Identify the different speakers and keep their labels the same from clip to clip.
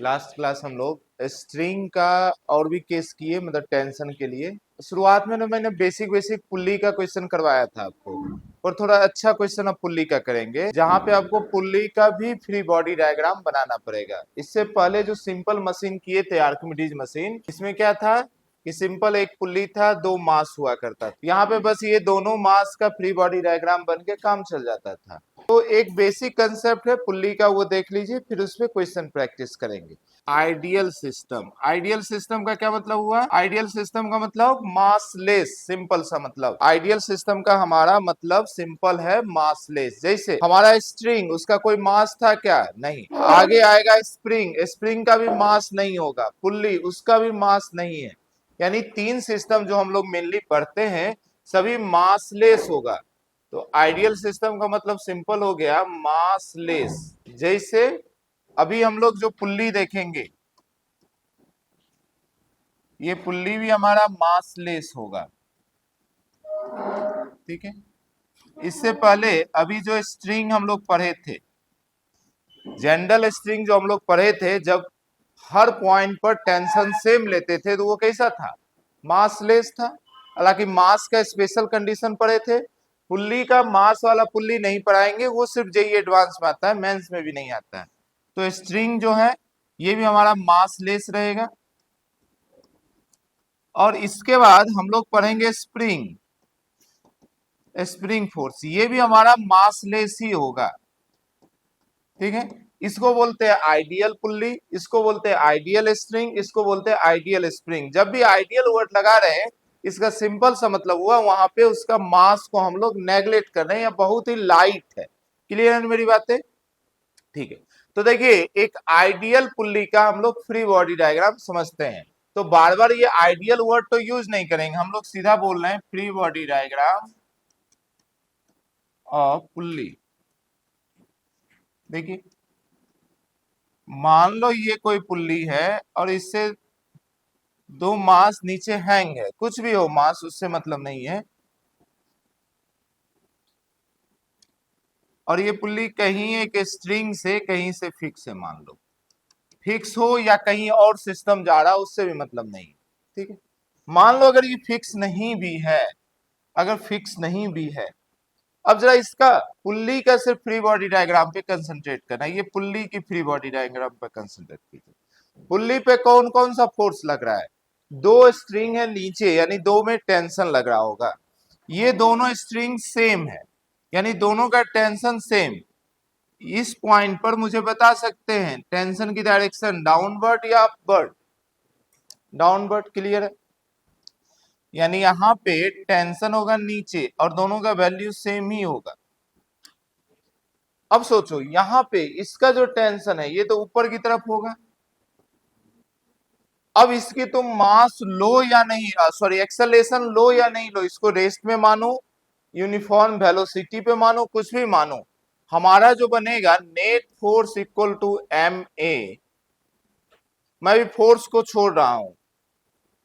Speaker 1: Last class हम लोग string का और भी केस किए, मतलब टेंशन के लिए। शुरुआत में ना मैंने बेसिक बेसिक पुल्ली का क्वेश्चन करवाया था आपको, और थोड़ा अच्छा क्वेश्चन अब पुल्ली का करेंगे, जहां पे आपको पुल्ली का भी फ्री बॉडी डायग्राम बनाना पड़ेगा। इससे पहले जो सिंपल मशीन किए थे, आर्किमिडीज मशीन, इसमें क्या था कि सिंपल एक पुल्ली था, दो मास हुआ करता था। यहाँ पे बस ये दोनों मास का फ्री बॉडी डायग्राम बन के काम चल जाता था। तो एक बेसिक कंसेप्ट है पुल्ली का, वो देख लीजिए, फिर उस पर क्वेश्चन प्रैक्टिस करेंगे। आइडियल सिस्टम, आइडियल सिस्टम का क्या मतलब हुआ? आइडियल सिस्टम का मतलब मासलेस, सिंपल सा मतलब। आइडियल सिस्टम का हमारा मतलब सिंपल है, मासलेस। जैसे हमारा स्ट्रिंग, उसका कोई मास था क्या? नहीं। आगे आएगा स्प्रिंग, स्प्रिंग का भी मास नहीं होगा। पुल्ली, उसका भी मास नहीं है। यानी तीन सिस्टम जो हम लोग मेनली पढ़ते हैं, सभी मासलेस होगा। तो आइडियल सिस्टम का मतलब सिंपल हो गया, मासलेस। जैसे अभी हम लोग जो पुल्ली देखेंगे, ये पुल्ली भी हमारा मासलेस होगा, ठीक है। इससे पहले अभी जो स्ट्रिंग हम लोग पढ़े थे, जनरल स्ट्रिंग जो हम लोग पढ़े थे, जब हर पॉइंट पर टेंशन सेम लेते थे, तो वो कैसा था? मासलेस था। हालांकि मास का स्पेशल कंडीशन पढ़े थे। पुल्ली का मास वाला पुल्ली नहीं पढ़ाएंगे, वो सिर्फ जेईई एडवांस में आता है, मेंस में भी नहीं आता है। तो स्ट्रिंग जो है ये भी हमारा मासलेस रहेगा। और इसके बाद हम लोग पढ़ेंगे स्प्रिंग, स्प्रिंग फोर्स, ये भी हमारा मासलेस ही होगा, ठीक है। इसको बोलते हैं आइडियल पुल्ली, इसको बोलते हैं आइडियल स्ट्रिंग, इसको बोलते हैं आइडियल स्प्रिंग। जब भी आइडियल वर्ड लगा रहे हैं, इसका सिंपल सा मतलब हुआ वहां पे उसका मास को हम लोग नेग्लेक्ट कर रहे हैं, या बहुत ही लाइट है। क्लियर है मेरी बातें? ठीक है। तो देखिए, एक आइडियल पुल्ली का हम लोग फ्री बॉडी डायग्राम समझते हैं। तो बार बार ये आइडियल वर्ड तो यूज नहीं करेंगे, हम लोग सीधा बोल रहे हैं free body diagram of pulley. देखिए, मान लो ये कोई पुल्ली है और इससे दो मास नीचे हैंग है, कुछ भी हो मास, उससे मतलब नहीं है। और ये पुल्ली कहीं एक स्ट्रिंग से कहीं से फिक्स है, मान लो फिक्स हो या कहीं और सिस्टम जा रहा, उससे भी मतलब नहीं, ठीक है। मान लो अगर ये फिक्स नहीं भी है, अगर फिक्स नहीं भी है, अब जरा इसका पुल्ली का सिर्फ फ्री बॉडी डायग्राम पे कंसंट्रेट करना है। ये पुल्ली की फ्री बॉडी डायग्राम पे कंसंट्रेट कीजिए। पुल्ली पे कौन कौन सा फोर्स लग रहा है? दो स्ट्रिंग है नीचे, यानी दो में टेंशन लग रहा होगा। ये दोनों स्ट्रिंग सेम है, यानी दोनों का टेंशन सेम। इस पॉइंट पर मुझे बता सकते हैं टेंशन की डायरेक्शन डाउनवर्ड या अपवर्ड? डाउनवर्ड। क्लियर है? यानी यहाँ पे टेंशन होगा नीचे और दोनों का वैल्यू सेम ही होगा। अब सोचो, यहाँ पे इसका जो टेंशन है ये तो ऊपर की तरफ होगा। अब इसकी तुम मास लो या नहीं, सॉरी एक्सेलरेशन लो या नहीं लो, इसको रेस्ट में मानो, यूनिफॉर्म वेलोसिटी पे मानो, कुछ भी मानो, हमारा जो बनेगा net force equal to M a. मैं भी फोर्स को छोड़ रहा हूं,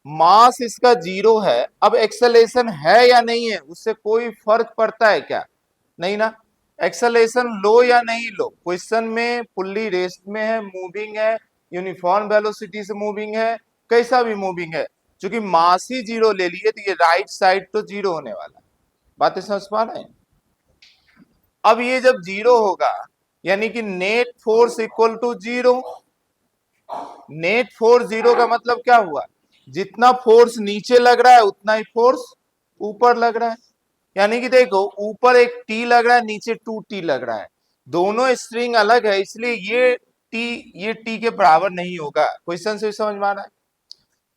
Speaker 1: मास इसका जीरो है। अब एक्सेलरेशन है या नहीं है, उससे कोई फर्क पड़ता है क्या? नहीं ना। एक्सेलरेशन लो या नहीं लो, क्वेश्चन में पुल्ली रेस्ट में है, मूविंग है, यूनिफॉर्म वेलोसिटी से मूविंग है, कैसा भी मूविंग है, क्योंकि मास ही जीरो ले लिए, तो ये राइट साइड तो जीरो होने वाला है। बातें समझ पा रहे हैं? अब ये जब जीरो होगा, यानी कि net force equal to zero. Net force zero का मतलब क्या हुआ? जितना फोर्स नीचे लग रहा है उतना ही फोर्स ऊपर लग रहा है। यानी कि देखो, ऊपर एक टी लग रहा है, नीचे 2t लग रहा है। दोनों स्ट्रिंग अलग है, इसलिए ये टी के बराबर नहीं होगा। क्वेश्चन से समझ में आ रहा है?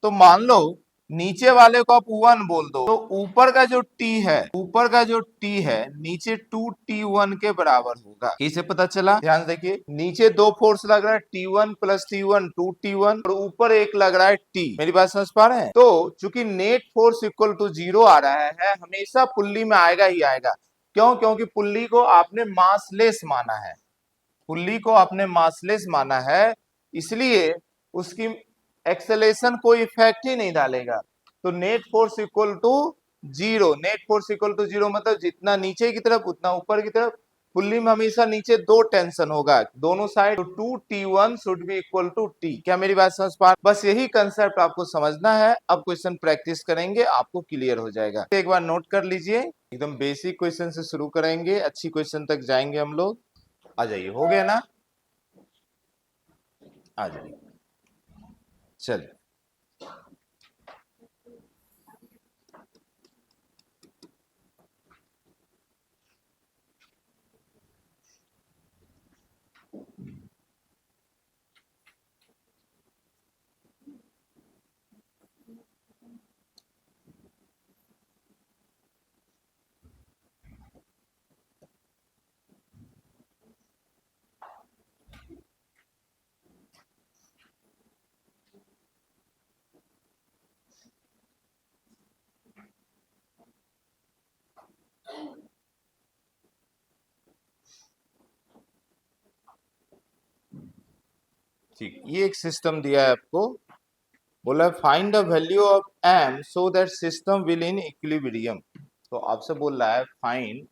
Speaker 1: तो मान लो नीचे वाले को आप 1 बोल दो, तो ऊपर का जो टी है, ऊपर का जो टी है नीचे 2t1 के बराबर होगा। इसे पता चला? ध्यान देखिए, नीचे दो फोर्स लग रहा है, t1 प्लस t1 2t1, और ऊपर एक लग रहा है t। मेरी बात समझ पा रहे हैं? तो चूंकि net force equal to zero आ रहा है, हमेशा पुल्ली में आएगा ही आएगा। क्यों? क्योंकि पुल्ली को आपने मासलेस माना है, पुल्ली को आपने मासलेस माना है, इसलिए उसकी एक्सेलेरेशन कोई इफेक्ट ही नहीं डालेगा। तो net force equal to zero, net force equal to zero मतलब जितना नीचे की तरफ उतना ऊपर की तरफ, पुल्ली में हमेशा नीचे दो टेंशन होगा दोनों साइड, तो 2T1 should be equal to T। क्या मेरी बात समझ पा? बस यही कंसेप्ट आपको समझना है। अब क्वेश्चन प्रैक्टिस करेंगे, आपको क्लियर हो जाएगा। एक बार नोट कर लीजिए, एकदम बेसिक क्वेश्चन से शुरू करेंगे, अच्छी क्वेश्चन तक जाएंगे हम लोग। आ जाइए, हो गया ना? आ जाइए, चलिए। ठीक, ये एक सिस्टम दिया है आपको, बोला find the value of m so that system will in equilibrium. तो आपसे बोल रहा है फाइंड,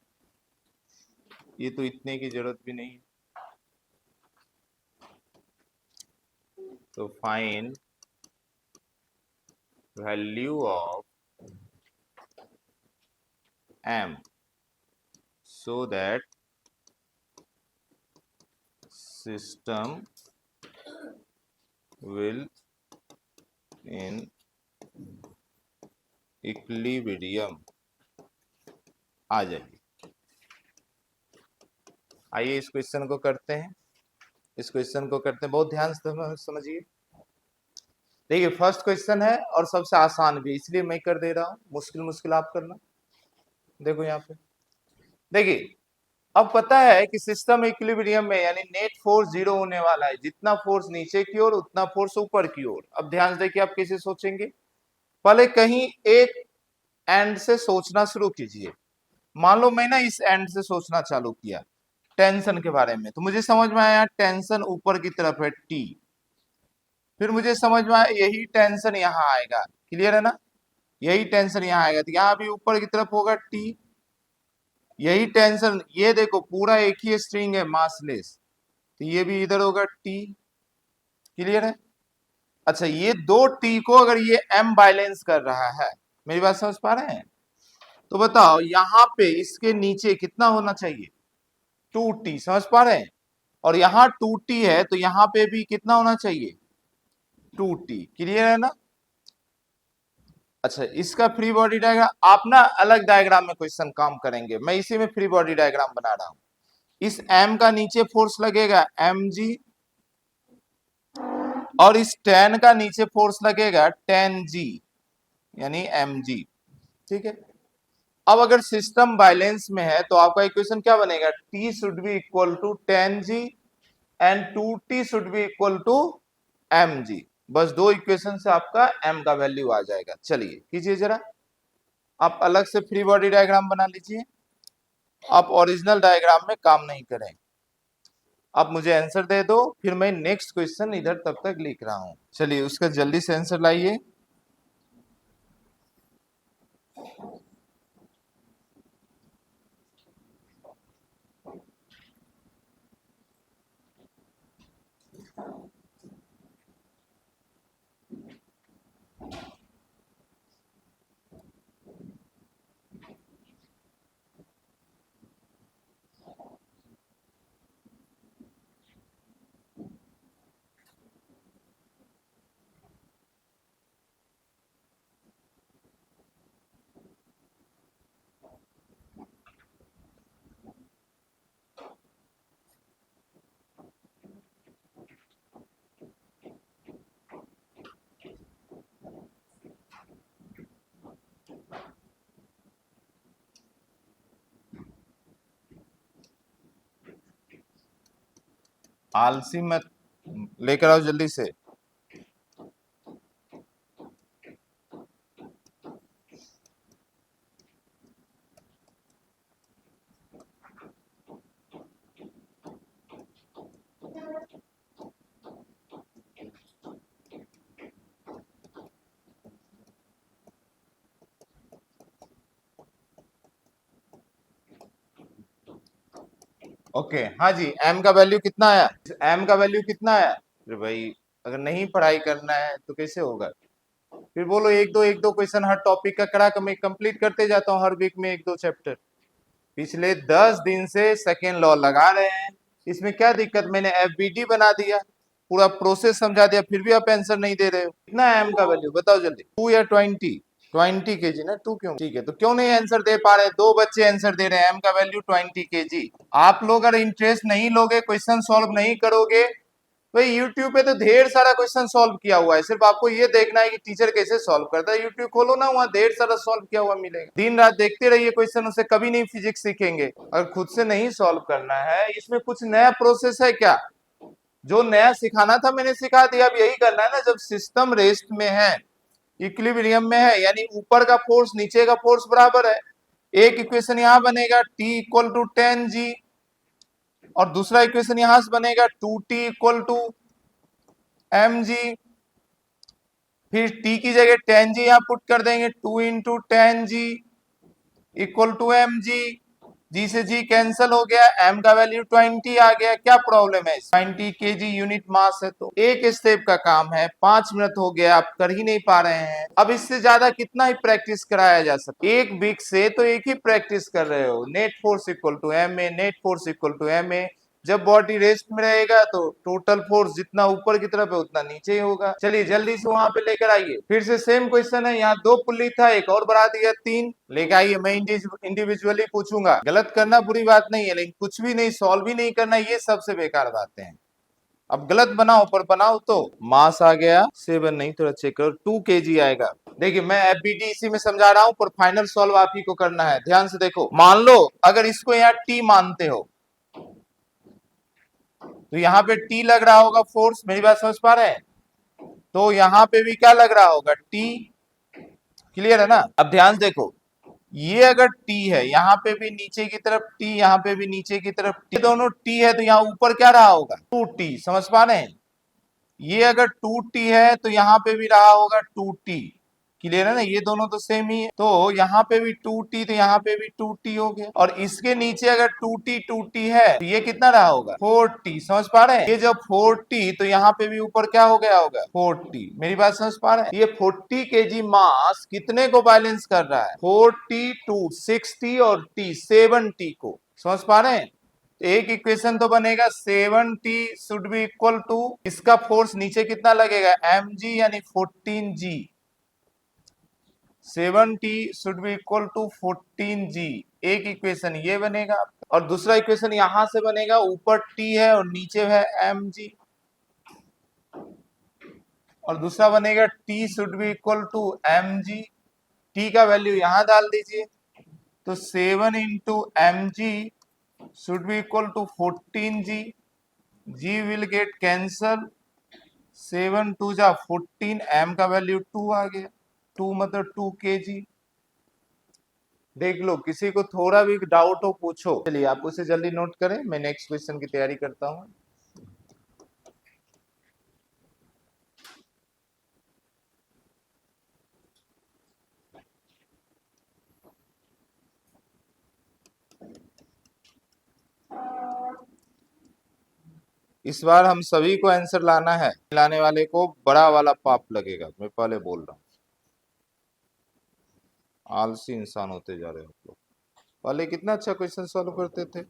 Speaker 1: ये तो इतने की जरूरत भी नहीं है, तो find value of m so that system will in equilibrium। आ जाइए, आइए इस क्वेश्चन को करते हैं, इस क्वेश्चन को करते हैं, बहुत ध्यान से समझिए। देखिए फर्स्ट क्वेश्चन है और सबसे आसान भी, इसलिए मैं कर दे रहा हूं, मुश्किल मुश्किल आप करना। देखो यहाँ पे, देखिए अब पता है कि सिस्टम इक्विलिब्रियम में यानी नेट फोर्स जीरो होने वाला है, जितना फोर्स नीचे की ओर उतना फोर्स ऊपर की ओर। अब ध्यान से देखिए आप कैसे सोचेंगे, पहले कहीं एक एंड से सोचना शुरू कीजिए। मान लो मैं ना इस एंड से सोचना चालू किया टेंशन के बारे में, तो मुझे समझ में आया टेंशन ऊपर की तरफ है T। फिर मुझे समझ में आया यही टेंशन यहाँ आएगा, क्लियर है ना? यही टेंशन यहाँ आएगा, तो यहाँ भी ऊपर की तरफ होगा T। यही टेंशन, ये देखो पूरा एक ही स्ट्रिंग है मासलेस, तो ये भी इधर होगा T, क्लियर है? अच्छा, ये दो T को अगर ये M बैलेंस कर रहा है, मेरी बात समझ पा रहे हैं? तो बताओ यहाँ पे इसके नीचे कितना होना चाहिए? 2T, समझ पा रहे हैं? और यहाँ 2T है तो यहाँ पे भी कितना होना चाहिए? 2T, क्लियर है ना? अच्छा, इसका फ्री बॉडी डायग्राम आप ना अलग डायग्राम में क्वेश्चन काम करेंगे, मैं इसी में फ्री बॉडी डायग्राम बना रहा हूं। इस M का नीचे फोर्स लगेगा mg, और इस 10 का नीचे फोर्स लगेगा 10g यानी mg, ठीक है? अब अगर सिस्टम बैलेंस में है तो आपका इक्वेशन क्या बनेगा? T should be equal to 10g and 2T should be equal to mg। बस दो इक्वेशन से आपका m का वैल्यू आ जाएगा। चलिए कीजिए जरा, आप अलग से फ्री बॉडी डायग्राम बना लीजिए, आप ओरिजिनल डायग्राम में काम नहीं करें। आप मुझे आंसर दे दो, फिर मैं नेक्स्ट क्वेश्चन इधर तब तक लिख रहा हूं। चलिए उसका जल्दी से आंसर लाइए। आलसी मत, लेकर आओ जल्दी से। ओके हाँ जी, एम का वैल्यू कितना आया? एम का वैल्यू कितना आया? अरे भाई अगर नहीं पढ़ाई करना है तो कैसे होगा? फिर बोलो एक दो क्वेश्चन हर टॉपिक का करा कर मैं कंप्लीट करते जाता हूँ, हर वीक में एक दो चैप्टर। पिछले 10 दिन से सेकेंड लॉ लगा रहे हैं, इसमें क्या दिक्कत? मैंने एफबीडी बना दिया, पूरा प्रोसेस समझा दिया, फिर भी आप आंसर नहीं दे रहे हो। कितना है एम का वैल्यू बताओ जल्दी? 2 या 20? 20 kg ना, 2 क्यों? ठीक है, तो क्यों नहीं आंसर दे पा रहे? दो बच्चे आंसर दे रहे हैं, एम का वैल्यू 20 kg। आप लोग अगर इंटरेस्ट नहीं लोगे, क्वेश्चन सॉल्व नहीं करोगे, भाई यूट्यूब पे तो ढेर सारा क्वेश्चन सॉल्व किया हुआ है, सिर्फ आपको ये देखना है कि टीचर कैसे सॉल्व करता है। यूट्यूब खोलो ना, वहाँ ढेर सारा सॉल्व किया हुआ मिलेगा। दिन रात देखते रहिए क्वेश्चन, उससे कभी नहीं फिजिक्स सीखेंगे। अगर खुद से नहीं सॉल्व करना है, इसमें कुछ नया प्रोसेस है क्या? जो नया सिखाना था मैंने सिखा दिया, अब यही करना है ना। जब सिस्टम रेस्ट में है, इक्विलिब्रियम में है, यानी ऊपर का फोर्स नीचे का फोर्स बराबर है। एक इक्वेशन यहां बनेगा T इक्वल टू 10G, और दूसरा इक्वेशन यहां से बनेगा 2T इक्वल टू mg। फिर T की जगह 10G यहां पुट कर देंगे, 2 into 10G equal to mg। G से जी कैंसिल हो गया, m का वैल्यू 20 आ गया। क्या प्रॉब्लम है? 20 kg यूनिट मास है, तो एक स्टेप का काम है, 5 मिनट हो गया, आप कर ही नहीं पा रहे हैं। अब इससे ज्यादा कितना ही प्रैक्टिस कराया जा सकता है? एक वीक से तो एक ही प्रैक्टिस कर रहे हो, net force equal to M a, net force equal to M a. जब बॉडी रेस्ट में रहेगा तो टोटल फोर्स जितना ऊपर की तरफ है उतना नीचे ही होगा। चलिए जल्दी से वहां पे लेकर आइए। फिर से सेम क्वेश्चन है, यहाँ 2 पुल्ली था, एक और बढ़ा दिया 3। लेकर आइए, मैं इंडिविजुअली पूछूंगा। गलत करना बुरी बात नहीं है, लेकिन कुछ भी नहीं, सॉल्व ही नहीं करना, ये सबसे बेकार बातें हैं। अब गलत बनाओ पर बनाओ तो। मास आ गया 7, नहीं थोड़ा चेक करो, 2 kg आएगा। देखिए मैं एफबीडी इसी में समझा रहा हूं, पर फाइनल सॉल्व आप ही को करना है। ध्यान से देखो, मान लो अगर इसको यहाँ टी मानते हो, तो यहाँ पे टी लग रहा होगा फोर्स, मेरी बात समझ पा रहे हैं? तो यहाँ पे भी क्या लग रहा होगा? टी। क्लियर है ना? अब ध्यान देखो, ये अगर टी है, यहाँ पे भी नीचे की तरफ टी, यहाँ पे भी नीचे की तरफ टी, दोनों टी है, तो यहाँ ऊपर क्या रहा होगा? 2T। समझ पा रहे हैं? ये अगर 2T है तो यहाँ पे भी रहा होगा 2T। क्लियर है ना? ये दोनों तो सेम ही है, तो यहाँ पे भी 2T, तो यहाँ पे भी 2T हो गया। और इसके नीचे अगर 2T है तो ये कितना रहा होगा? 4T। समझ पा रहे हैं? ये जब 4T, तो यहाँ पे भी ऊपर क्या हो गया होगा? 4T। मेरी बात समझ पा रहे हैं? ये 40 kg मास कितने को बैलेंस कर रहा है? 4T टू 6T और T 7T को। समझ पा रहे हैं? एक इक्वेशन तो बनेगा 7T should be equal to, इसका फोर्स नीचे कितना लगेगा? mg यानी 14G। 7T should be equal to 14G। एक इक्वेशन ये बनेगा, और दूसरा इक्वेशन यहां से बनेगा, ऊपर T है और नीचे है mg, और दूसरा बनेगा T should be equal to mg। T का वैल्यू यहां डाल दीजिए, तो 7 into mg should be equal to 14G। G will get cancel, 7 to जा 14, m का वैल्यू 2 आ गया, 2 मतलब 2 kg। देख लो, किसी को थोड़ा भी डाउट हो पूछो। चलिए आप उसे जल्दी नोट करें, मैं नेक्स्ट क्वेश्चन की तैयारी करता हूँ। इस बार हम सभी को आंसर लाना है, लाने वाले को बड़ा वाला पाप लगेगा, मैं पहले बोल रहा हूँ। आलसी इंसान होते जा रहे हो आप लोग। पहले कितना अच्छा क्वेश्चन सॉल्व करते थे।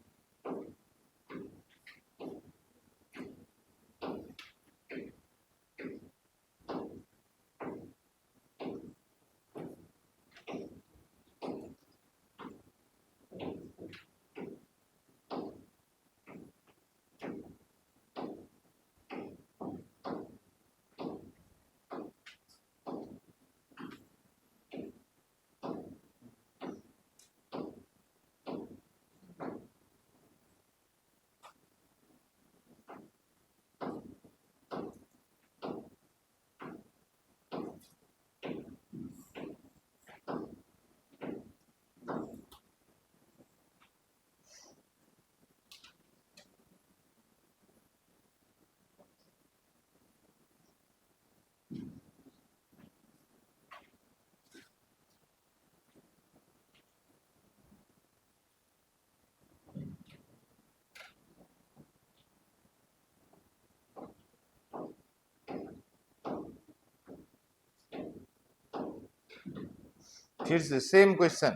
Speaker 1: फिर से same question,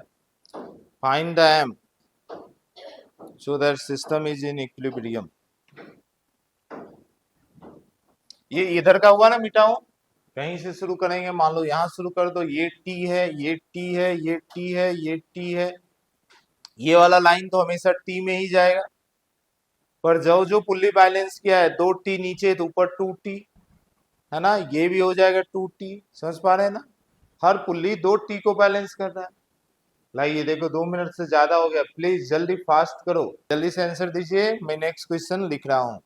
Speaker 1: find the m so that system is in equilibrium। ये इधर का हुआ ना मिटाओ, कहीं से शुरू करेंगे, मान लो यहां शुरू कर दो, ये t है, ये t है, ये t है, ये t है, ये वाला लाइन तो हमेशा t में ही जाएगा, पर जो पुल्ली बैलेंस किया है 2t नीचे तो ऊपर 2t है ना, ये भी हो जाएगा 2t। समझ पा रहे हैं ना, हर पुल्ली 2t को बैलेंस कर रहा है। लाइए देखो 2 मिनट से ज्यादा हो गया, प्लीज जल्दी फास्ट करो, जल्दी से आंसर दीजिए, मैं नेक्स्ट क्वेश्चन लिख रहा हूं।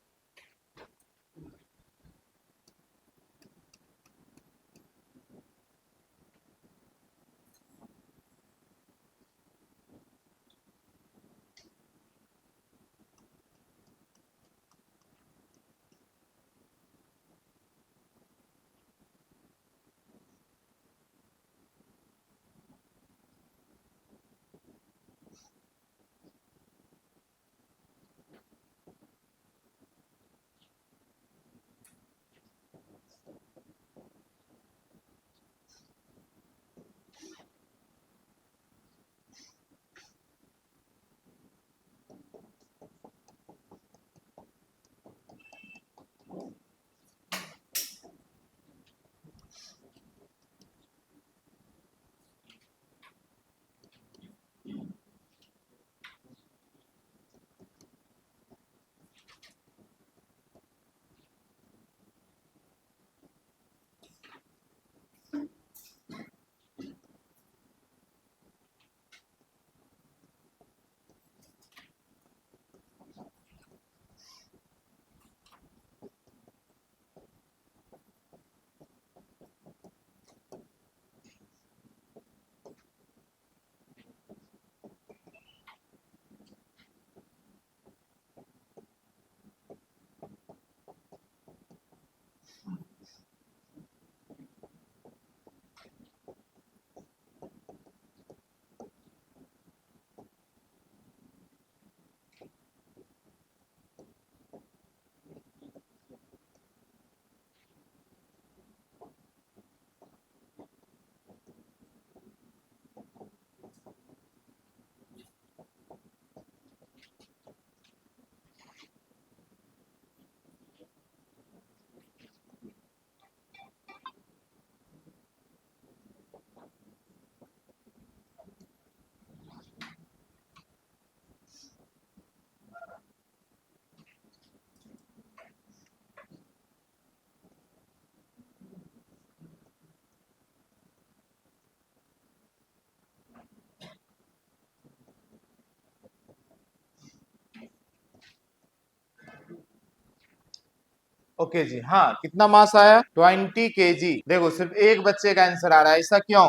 Speaker 1: ओके जी, हाँ कितना मास आया 20 kg। देखो सिर्फ एक बच्चे का आंसर आ रहा है, ऐसा क्यों?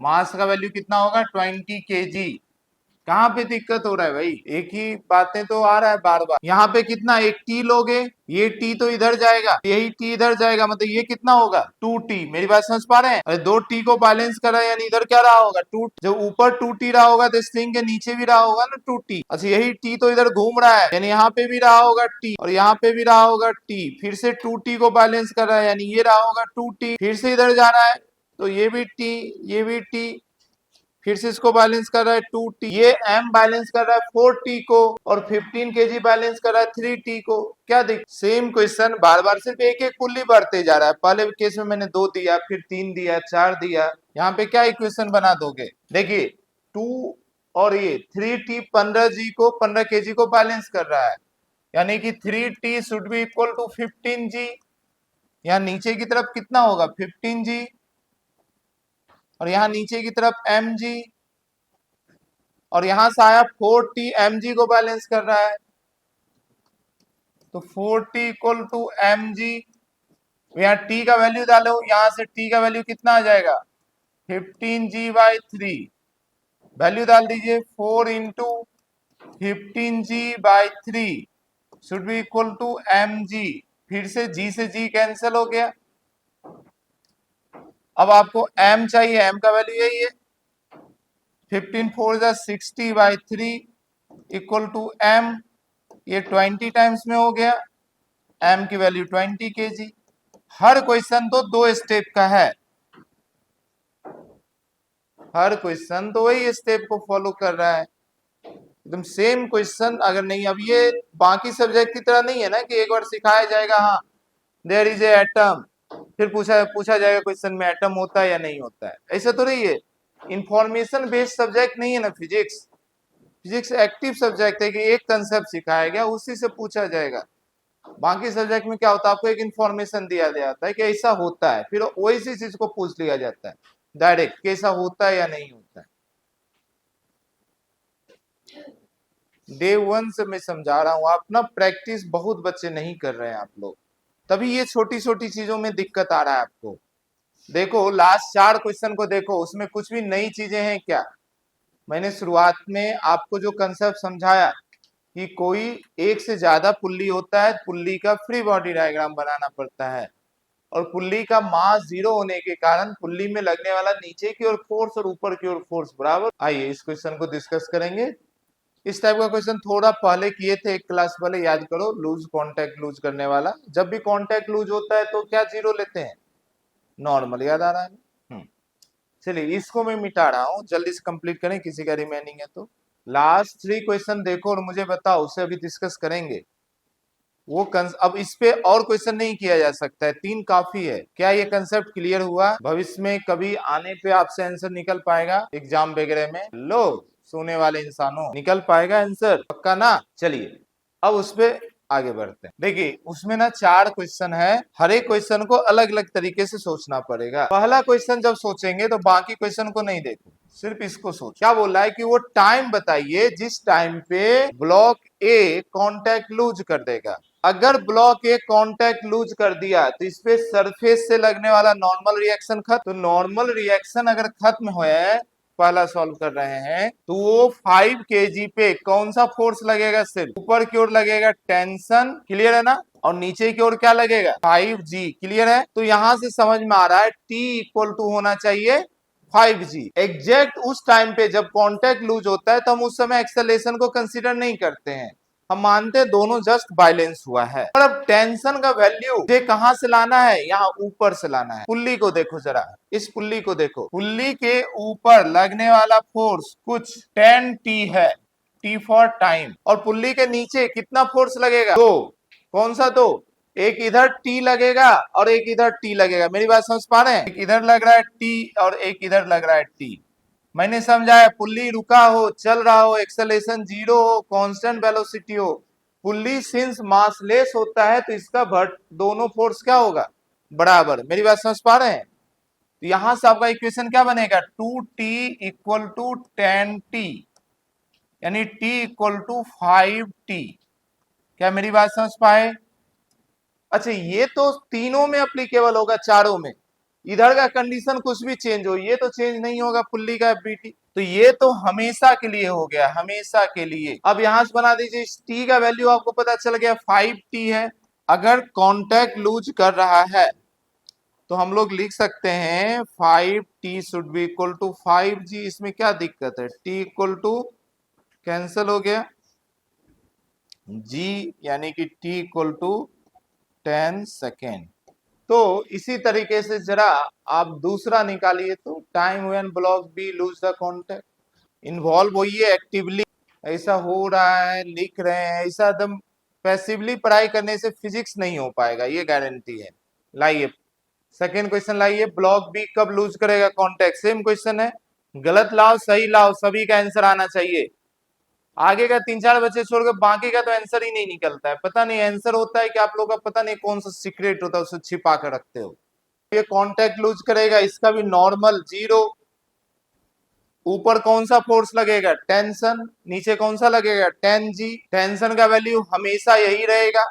Speaker 1: मास का वैल्यू कितना होगा 20 kg। कहाँ पे दिक्कत हो रहा है भाई, एक ही बातें तो आ रहा है बार बार। यहाँ पे कितना, एक टी लोगे, ये टी तो इधर जाएगा, यही टी इधर जाएगा, मतलब ये कितना होगा 2t। मेरी बात समझ पा रहे हैं? अरे 2t को बैलेंस कर रहा है, यानी इधर क्या रहा होगा 2, जब ऊपर 2t रहा होगा तो स्ट्रिंग के नीचे भी रहा होगा ना 2t। अच्छा यही t तो इधर घूम रहा है, यानी यहाँ पे भी रहा होगा t और यहाँ पे भी रहा होगा t, फिर से 2t को बैलेंस कर रहा है, यानी ये रहा होगा 2t, फिर से इधर जा रहा है तो ये भी t, ये भी t, फिर से इसको बैलेंस कर रहा है 2t, ये m बैलेंस कर रहा है 4t को, और 15 kg बैलेंस कर रहा है 3t को। क्या देख, सेम क्वेश्चन बार बार सिर्फ एक एक पुल्ली बढ़ते जा रहा है। पहले केस में मैंने 2 दिया, फिर 3 दिया, 4 दिया, यहाँ पे क्या इक्वेशन बना दोगे? देखिए 2 और ये 3t 15g को 15 kg को बैलेंस कर रहा है, यानी कि 3t should be equal to 15g। यहाँ नीचे की तरफ कितना होगा 15g, और यहाँ नीचे की तरफ mg, और यहां से आया 4t mg को बैलेंस कर रहा है, तो 4t इक्वल टू mg। यहाँ t का वैल्यू डालो, यहां से t का वैल्यू कितना आ जाएगा 15g/3, वैल्यू डाल दीजिए 4 into 15g/3 should be equal to mg। फिर से g से g कैंसिल हो गया, अब आपको m चाहिए, m का वैल्यू यही है 15 4 60/3 इक्वल टू m, ये 20 टाइम्स में हो गया, m की वैल्यू 20 kg। हर क्वेश्चन तो 2 स्टेप का है, हर क्वेश्चन तो वही स्टेप को फॉलो कर रहा है, एकदम सेम क्वेश्चन। अगर नहीं, अब ये बाकी सब्जेक्ट की तरह नहीं है ना कि एक बार सिखाया जाएगा, हाँ देयर इज ए एटम, फिर पूछा पूछा जाएगा क्वेश्चन में एटम होता है या नहीं होता है, ऐसा तो नहीं है। इंफॉर्मेशन बेस्ड सब्जेक्ट नहीं है ना फिजिक्स। फिजिक्स एक्टिव सब्जेक्ट है कि एक कंसेप्ट सिखाया गया उसी से पूछा जाएगा। बाकी सब्जेक्ट में क्या होता है, आपको एक इंफॉर्मेशन दिया जाता है कि ऐसा होता है, फिर वैसी चीज को पूछ लिया जाता है डायरेक्ट कि ऐसा होता है या नहीं होता है। डे वन से मैं समझा रहा हूं, आप ना प्रैक्टिस बहुत बच्चे नहीं कर रहे हैं आप लोग, तभी ये छोटी छोटी चीजों में दिक्कत आ रहा है आपको। देखो लास्ट 4 क्वेश्चन को देखो, उसमें कुछ भी नई चीजें हैं क्या? मैंने शुरुआत में आपको जो कंसेप्ट समझाया कि कोई एक से ज्यादा पुल्ली होता है, पुल्ली का फ्री बॉडी डायग्राम बनाना पड़ता है, और पुल्ली का मास 0 होने के कारण पुल्ली में लगने वाला नीचे की ओर फोर्स और ऊपर की ओर फोर्स बराबर। आइए इस क्वेश्चन को डिस्कस करेंगे। इस टाइप का क्वेश्चन थोड़ा पहले किए थे, एक क्लास पहले, याद करो। लूज कांटेक्ट लूज करने वाला, जब भी कांटेक्ट लूज होता है तो क्या 0 लेते हैं, नॉर्मल, याद आ रहा है? चलिए इसको मैं मिटा रहा हूँ, जल्दी से कंप्लीट करें, किसी का रिमेनिंग है तो। लास्ट 3 क्वेश्चन देखो और मुझे बताओ, उसे अभी डिस्कस करेंगे। वो अब इस पे और क्वेश्चन नहीं किया जा सकता है, 3 काफी है। क्या ये कंसेप्ट क्लियर हुआ? भविष्य में कभी आने पे आपसे आंसर निकल पाएगा एग्जाम वगैरह में? लो सोने वाले इंसानों, निकल पाएगा आंसर पक्का ना? चलिए अब उस पे आगे बढ़ते हैं। देखिए उसमें ना 4 क्वेश्चन है, हर एक क्वेश्चन को अलग अलग तरीके से सोचना पड़ेगा। पहला क्वेश्चन जब सोचेंगे तो बाकी क्वेश्चन को नहीं देखो, सिर्फ इसको सोच। क्या बोल रहा है कि वो टाइम बताइए जिस टाइम पे ब्लॉक ए कांटेक्ट लूज कर देगा। अगर ब्लॉक ए कांटेक्ट लूज कर दिया तो इस पे सरफेस से लगने वाला नॉर्मल रिएक्शन खत्म। तो नॉर्मल रिएक्शन अगर खत्म हो, पहला सॉल्व कर रहे हैं, तो वो 5 kg पे कौन सा फोर्स लगेगा? सिर्फ ऊपर की ओर लगेगा टेंशन, क्लियर है ना? और नीचे की ओर क्या लगेगा? 5G, क्लियर है? तो यहां से समझ में आ रहा है T इक्वल टू होना चाहिए 5G। एग्जैक्ट उस टाइम पे जब कांटेक्ट लूज होता है तो हम उस समय एक्सेलरेशन को कंसीडर नहीं करते हैं, हम मानते हैं दोनों जस्ट बैलेंस हुआ है। और अब टेंशन का वैल्यू ये कहां से लाना है? यहाँ ऊपर से लाना है। पुल्ली को देखो जरा, इस पुल्ली को देखो, पुल्ली के ऊपर लगने वाला फोर्स कुछ 10T है, T फॉर टाइम, और पुल्ली के नीचे कितना फोर्स लगेगा? 2। कौन सा 2? एक इधर T लगेगा और एक इधर T लगेगा। मेरी बात समझ पा रहे हैं? एक इधर लग रहा है T और एक इधर लग रहा है T। मैंने समझाया, पुल्ली रुका हो, चल रहा हो, एक्सेलरेशन 0 हो, कांस्टेंट वेलोसिटी हो, पुल्ली सिंस मासलेस होता है तो इसका दोनों फोर्स क्या होगा? बराबर। मेरी बात समझ पा रहे हैं? तो यहां से आपका इक्वेशन क्या बनेगा? 2T इक्वल टू 10T, यानी T इक्वल टू 5T। क्या मेरी बात समझ पाए? अच्छा ये तो तीनों में अप्लीकेबल होगा, चारों में। इधर का कंडीशन कुछ भी चेंज हो, ये तो चेंज नहीं होगा पुल्ली का एफबीटी, तो ये तो हमेशा के लिए हो गया, हमेशा के लिए। अब यहां से बना दीजिए, इस टी का वैल्यू आपको पता चल गया 5T है। अगर कांटेक्ट लूज कर रहा है तो हम लोग लिख सकते हैं 5T should be equal to 5G। इसमें क्या दिक्कत है? T इक्वल टू कैंसिल हो गया G, यानी कि T इक्वल टू 10 सेकेंड। तो इसी तरीके से जरा आप दूसरा निकालिए, तो time when block b lose the contact. Involve होइए एक्टिवली, ऐसा हो रहा है लिख रहे हैं, ऐसा एकदम पैसिवली पढ़ाई करने से फिजिक्स नहीं हो पाएगा, ये गारंटी है। लाइए सेकेंड क्वेश्चन लाइए, ब्लॉक बी कब लूज करेगा कांटेक्ट? सेम क्वेश्चन है, गलत लाओ सही लाओ, सभी का आंसर आना चाहिए। आगे का 3-4 बच्चे छोड़ के बाकी का तो आंसर ही नहीं निकलता है। पता नहीं आंसर होता है कि आप लोग का पता नहीं कौन सा सीक्रेट होता है, उसे छिपा कर रखते हो। ये कांटेक्ट लूज करेगा, इसका भी नॉर्मल 0। ऊपर कौन सा फोर्स लगेगा? टेंशन। नीचे कौन सा लगेगा? 10G। टेंशन का वैल्यू हमेशा यही रहेगा,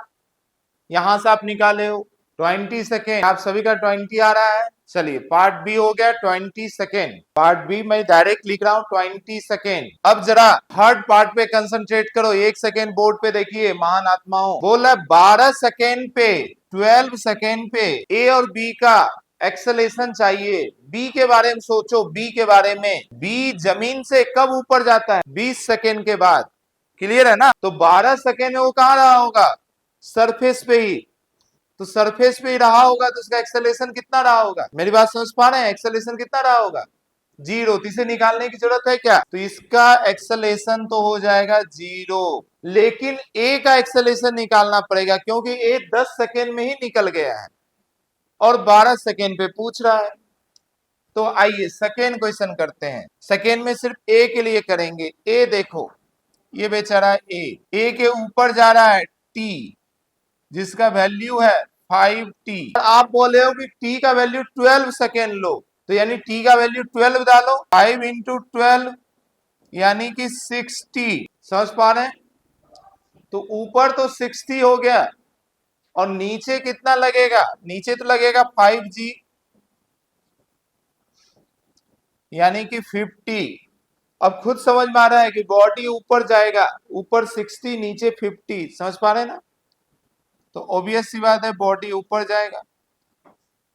Speaker 1: यहां से आप निकाले हो 20 सेकेंड। आप सभी का 20 आ रहा है। चलिए पार्ट बी हो गया 20 सेकेंड। पार्ट बी मैं डायरेक्ट लिख रहा हूं 20 सेकेंड। अब जरा थर्ड पार्ट पे कंसंट्रेट करो। 1 सेकेंड बोर्ड पे देखिए, महान आत्माओं, बोला 12 सेकेंड पे 12 सेकेंड पे ए और बी का एक्सेलेरेशन चाहिए। बी के बारे में सोचो, बी के बारे में। बी जमीन से कब ऊपर जाता है? 20 सेकेंड के बाद, क्लियर है ना? तो 12 सेकेंड में वो कहां रहा होगा? सरफेस पे ही। तो सरफेस पे ही रहा होगा तो उसका एक्सेलरेशन कितना रहा होगा? मेरी बात समझ पा रहे हैं? एक्सेलरेशन कितना रहा होगा? जीरो, तो इसे निकालने की जरूरत है क्या? तो इसका एक्सेलेरेशन तो हो जाएगा जीरो, लेकिन ए का एक्सेलेरेशन निकालना पड़ेगा क्योंकि ए 10 सेकेंड में ही निकल गया है और 12 सेकेंड पे पूछ रहा है। तो आइए सेकेंड क्वेश्चन करते हैं। सेकेंड में सिर्फ ए के लिए करेंगे। ए देखो, ये बेचारा ए के ऊपर जा रहा है टी, जिसका वैल्यू है 5t। आप बोले हो कि टी का वैल्यू 12 सेकेंड लो, तो यानी टी का वैल्यू 12 डालो, 5 इंटू 12 यानी कि 60। समझ पा रहे हैं? तो ऊपर तो 60 हो गया और नीचे कितना लगेगा? नीचे तो लगेगा 5g यानी कि 50। अब खुद समझ में आ रहा है कि बॉडी ऊपर जाएगा, ऊपर 60 नीचे 50। समझ पा रहे हैं ना? तो ऑब्वियस सी बात है बॉडी ऊपर जाएगा।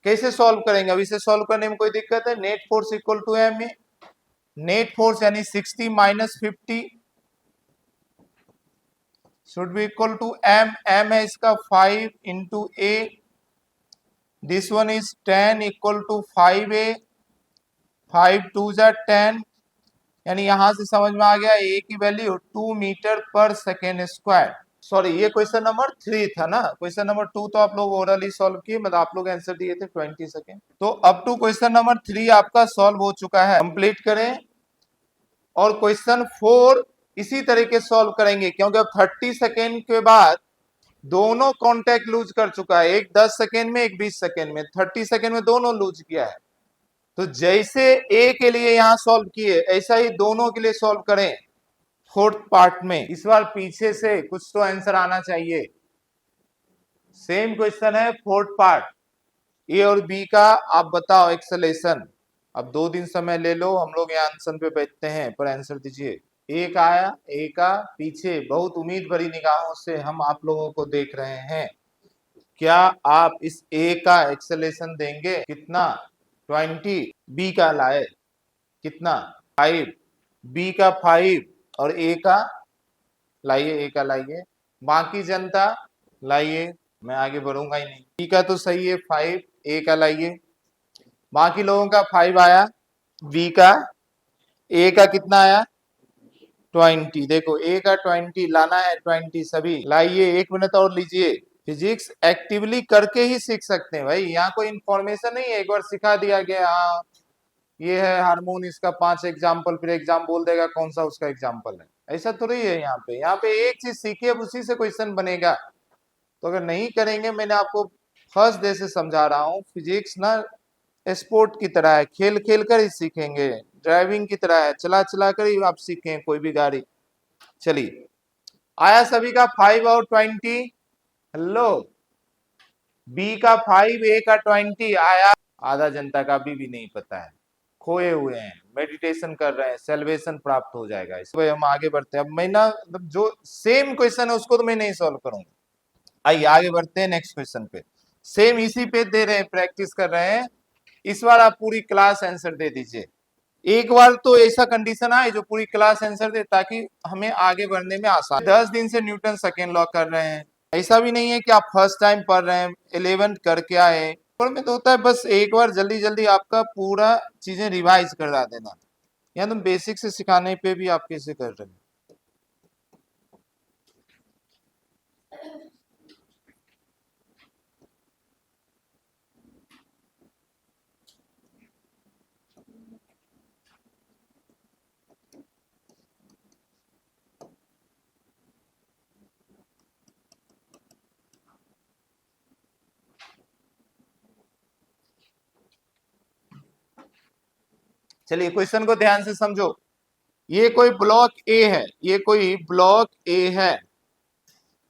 Speaker 1: कैसे सॉल्व करेंगे? अब इसे सॉल्व करने में कोई दिक्कत है? Net force equal to M a, net force यानी 60 minus 50 should be equal to m. M है इसका 5 into a, this one is 10 equal to 5a, 5 टू जा 10, यानी यहां से समझ में आ गया ए की value 2 metre per second square. Sorry, ये क्वेश्चन नंबर 3 था ना। क्वेश्चन नंबर 2 तो आप लोग ओरली सॉल्व किए, मतलब आप लोग आंसर दिए थे 20 सेकेंड। तो अप टू क्वेश्चन नंबर 3 आपका सॉल्व हो चुका है। कंप्लीट करें और क्वेश्चन 4 इसी तरीके सॉल्व करेंगे क्योंकि अब 30 सेकेंड के बाद दोनों कॉन्टेक्ट लूज कर चुका है, एक 10 सेकेंड में, एक 20 सेकेंड में। 30 सेकेंड में दोनों लूज किया है। तो जैसे ए के लिए यहां सॉल्व किए, ऐसा ही दोनों के लिए सॉल्व करें फोर्थ पार्ट में। इस बार पीछे से कुछ तो आंसर आना चाहिए। सेम क्वेश्चन है फोर्थ पार्ट, ए और बी का। आप बताओ एक्सेलेरेशन। अब 2 दिन समय ले लो, हम लोग यहाँ आंसर पे बैठते हैं, पर आंसर दीजिए। एक आया, ए का पीछे बहुत उम्मीद भरी निगाहों से हम आप लोगों को देख रहे हैं। क्या आप इस ए का एक्सेलेरेशन देंगे? कितना? 20। बी का लाए कितना? 5। बी का 5 और ए का लाइए, ए का लाइए। बाकी जनता लाइए, मैं आगे बढ़ूंगा ही नहीं। बी का तो सही है 5, ए का लाइए। बाकी लोगों का 5 आया, बी का, ए का कितना आया? 20। देखो ए का 20 लाना है, 20 सभी लाइए। 1 मिनट और लीजिए। फिजिक्स एक्टिवली करके ही सीख सकते हैं भाई, यहाँ कोई इंफॉर्मेशन नहीं है एक बार सिखा दिया गया। हाँ ये है हार्मोन, इसका 5 एग्जाम्पल, फिर एग्जाम बोल देगा कौन सा उसका एग्जाम्पल है। ऐसा थोड़ी है यहाँ पे। यहाँ पे एक चीज सीखिए, अब उसी से क्वेश्चन बनेगा। तो अगर नहीं करेंगे, मैंने आपको फर्स्ट डे से समझा रहा हूँ, फिजिक्स ना स्पोर्ट की तरह है, खेल खेल कर ही सीखेंगे। ड्राइविंग की तरह है, चला चला कर ही आप सीखें कोई भी गाड़ी। चलिए, आया सभी का 5 और 20? हेलो, बी का 5, ए का 20 आया। आधा जनता का अभी भी नहीं पता है, खोए हुए हैं, मेडिटेशन कर रहे हैं, सेल्वेशन प्राप्त हो जाएगा। इसलिए हम आगे बढ़ते हैं। अब मैं ना जो सेम क्वेश्चन है उसको तो मैं नहीं सॉल्व करूंगा। आइए आगे बढ़ते हैं नेक्स्ट क्वेश्चन पे। सेम इसी पे दे रहे हैं, प्रैक्टिस कर रहे हैं। इस बार आप पूरी क्लास आंसर दे दीजिए। एक बार तो ऐसा कंडीशन आए जो पूरी क्लास आंसर दे, ताकि हमें आगे बढ़ने में आसान। 10 दिन से न्यूटन सेकेंड लॉ कर रहे हैं। ऐसा भी नहीं है कि आप फर्स्ट टाइम पढ़ रहे हैं, 11th करके आए। और में तो होता है बस एक बार जल्दी जल्दी आपका पूरा चीजें रिवाइज करा देना। या तो बेसिक से सिखाने पे भी आप कैसे कर रहे हैं। चलिए क्वेश्चन को ध्यान से समझो। ये कोई ब्लॉक ए है, ये कोई ब्लॉक ए है।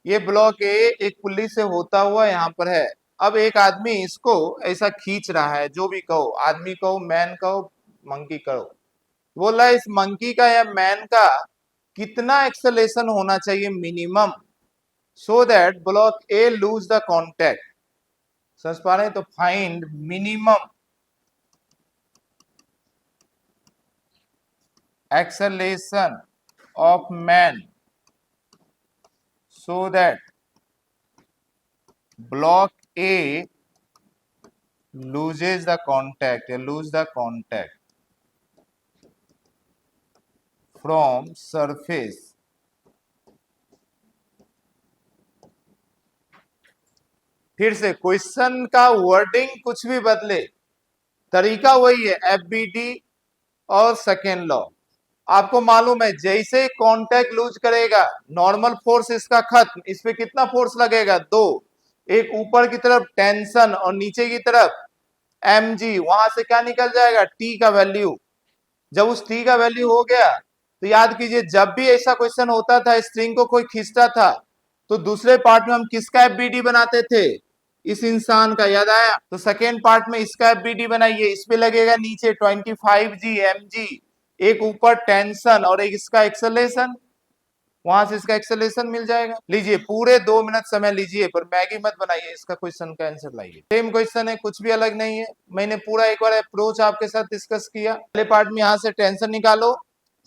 Speaker 1: ये ब्लॉक ए एक पुल्ली से होता हुआ यहाँ पर है। अब एक आदमी इसको ऐसा खींच रहा है, जो भी कहो, आदमी कहो, मैन कहो, मंकी कहो। बोल रहा है इस मंकी का या मैन का कितना एक्सेलेरेशन होना चाहिए minimum, so that block A lose the contact. समझ पा रहे हैं? तो find minimum acceleration of man so that block A loses the contact, lose the contact। From surface. फिर से क्वेश्चन का वर्डिंग कुछ भी बदले, तरीका वही है, एफबीडी और सेकेंड लॉ। आपको मालूम है जैसे कांटेक्ट लूज करेगा, नॉर्मल फोर्स इसका खत्म, इस पे कितना फोर्स लगेगा, दो, एक ऊपर की तरफ टेंशन और नीचे की तरफ mg, वहां से क्या निकल जाएगा, t का वैल्यू। जब उस t का वैल्यू हो गया तो याद कीजिए, जब भी ऐसा क्वेश्चन होता था, स्ट्रिंग को कोई खींचता था, तो दूसरे पार्ट में हम किसका एफबीडी बनाते थे, इस इंसान का, याद आया। तो सेकेंड पार्ट में इसका एफबीडी बनाइए, इस पे लगेगा नीचे 25g mg, एक ऊपर टेंशन और एक इसका एक्सेलरेशन, वहां से इसका एक्सेलरेशन मिल जाएगा। लीजिए पूरे 2 मिनट समय लीजिए, पर मैगी मत बनाइए, इसका क्वेश्चन का आंसर लाइए। सेम क्वेश्चन है, कुछ भी अलग नहीं है। मैंने पूरा एक बार अप्रोच आपके साथ डिस्कस किया। पहले पार्ट में यहाँ से टेंशन निकालो,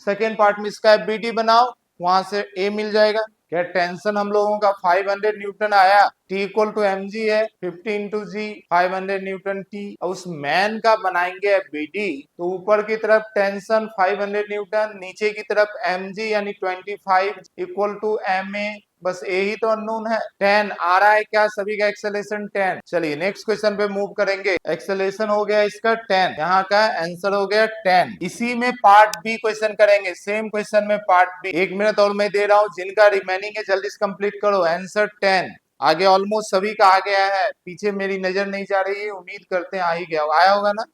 Speaker 1: सेकेंड पार्ट में इसका एफबीडी बनाओ, वहां से ए मिल जाएगा। क्या टेंशन हम लोगों का 500 न्यूटन आया, T equal to m g है, 50 इंटू जी, 500 न्यूटन T। उस मैन का बनाएंगे एफबीडी, तो ऊपर की तरफ टेंशन 500 न्यूटन, नीचे की तरफ mg यानी 25 इक्वल टू ma, बस यही तो अननोन है। 10 आ रहा है क्या, सभी का एक्सेलरेशन 10। चलिए नेक्स्ट क्वेश्चन पे मूव करेंगे। एक्सेलरेशन हो गया इसका 10, यहाँ का आंसर हो गया 10। इसी में पार्ट बी क्वेश्चन करेंगे, सेम क्वेश्चन में पार्ट बी। 1 मिनट और मैं दे रहा हूँ, जिनका रिमेनिंग है जल्दी से कंप्लीट करो। आंसर 10 आगे ऑलमोस्ट सभी का आ गया है, पीछे मेरी नजर नहीं जा रही है, उम्मीद करते हैं आ ही गया, आया होगा ना।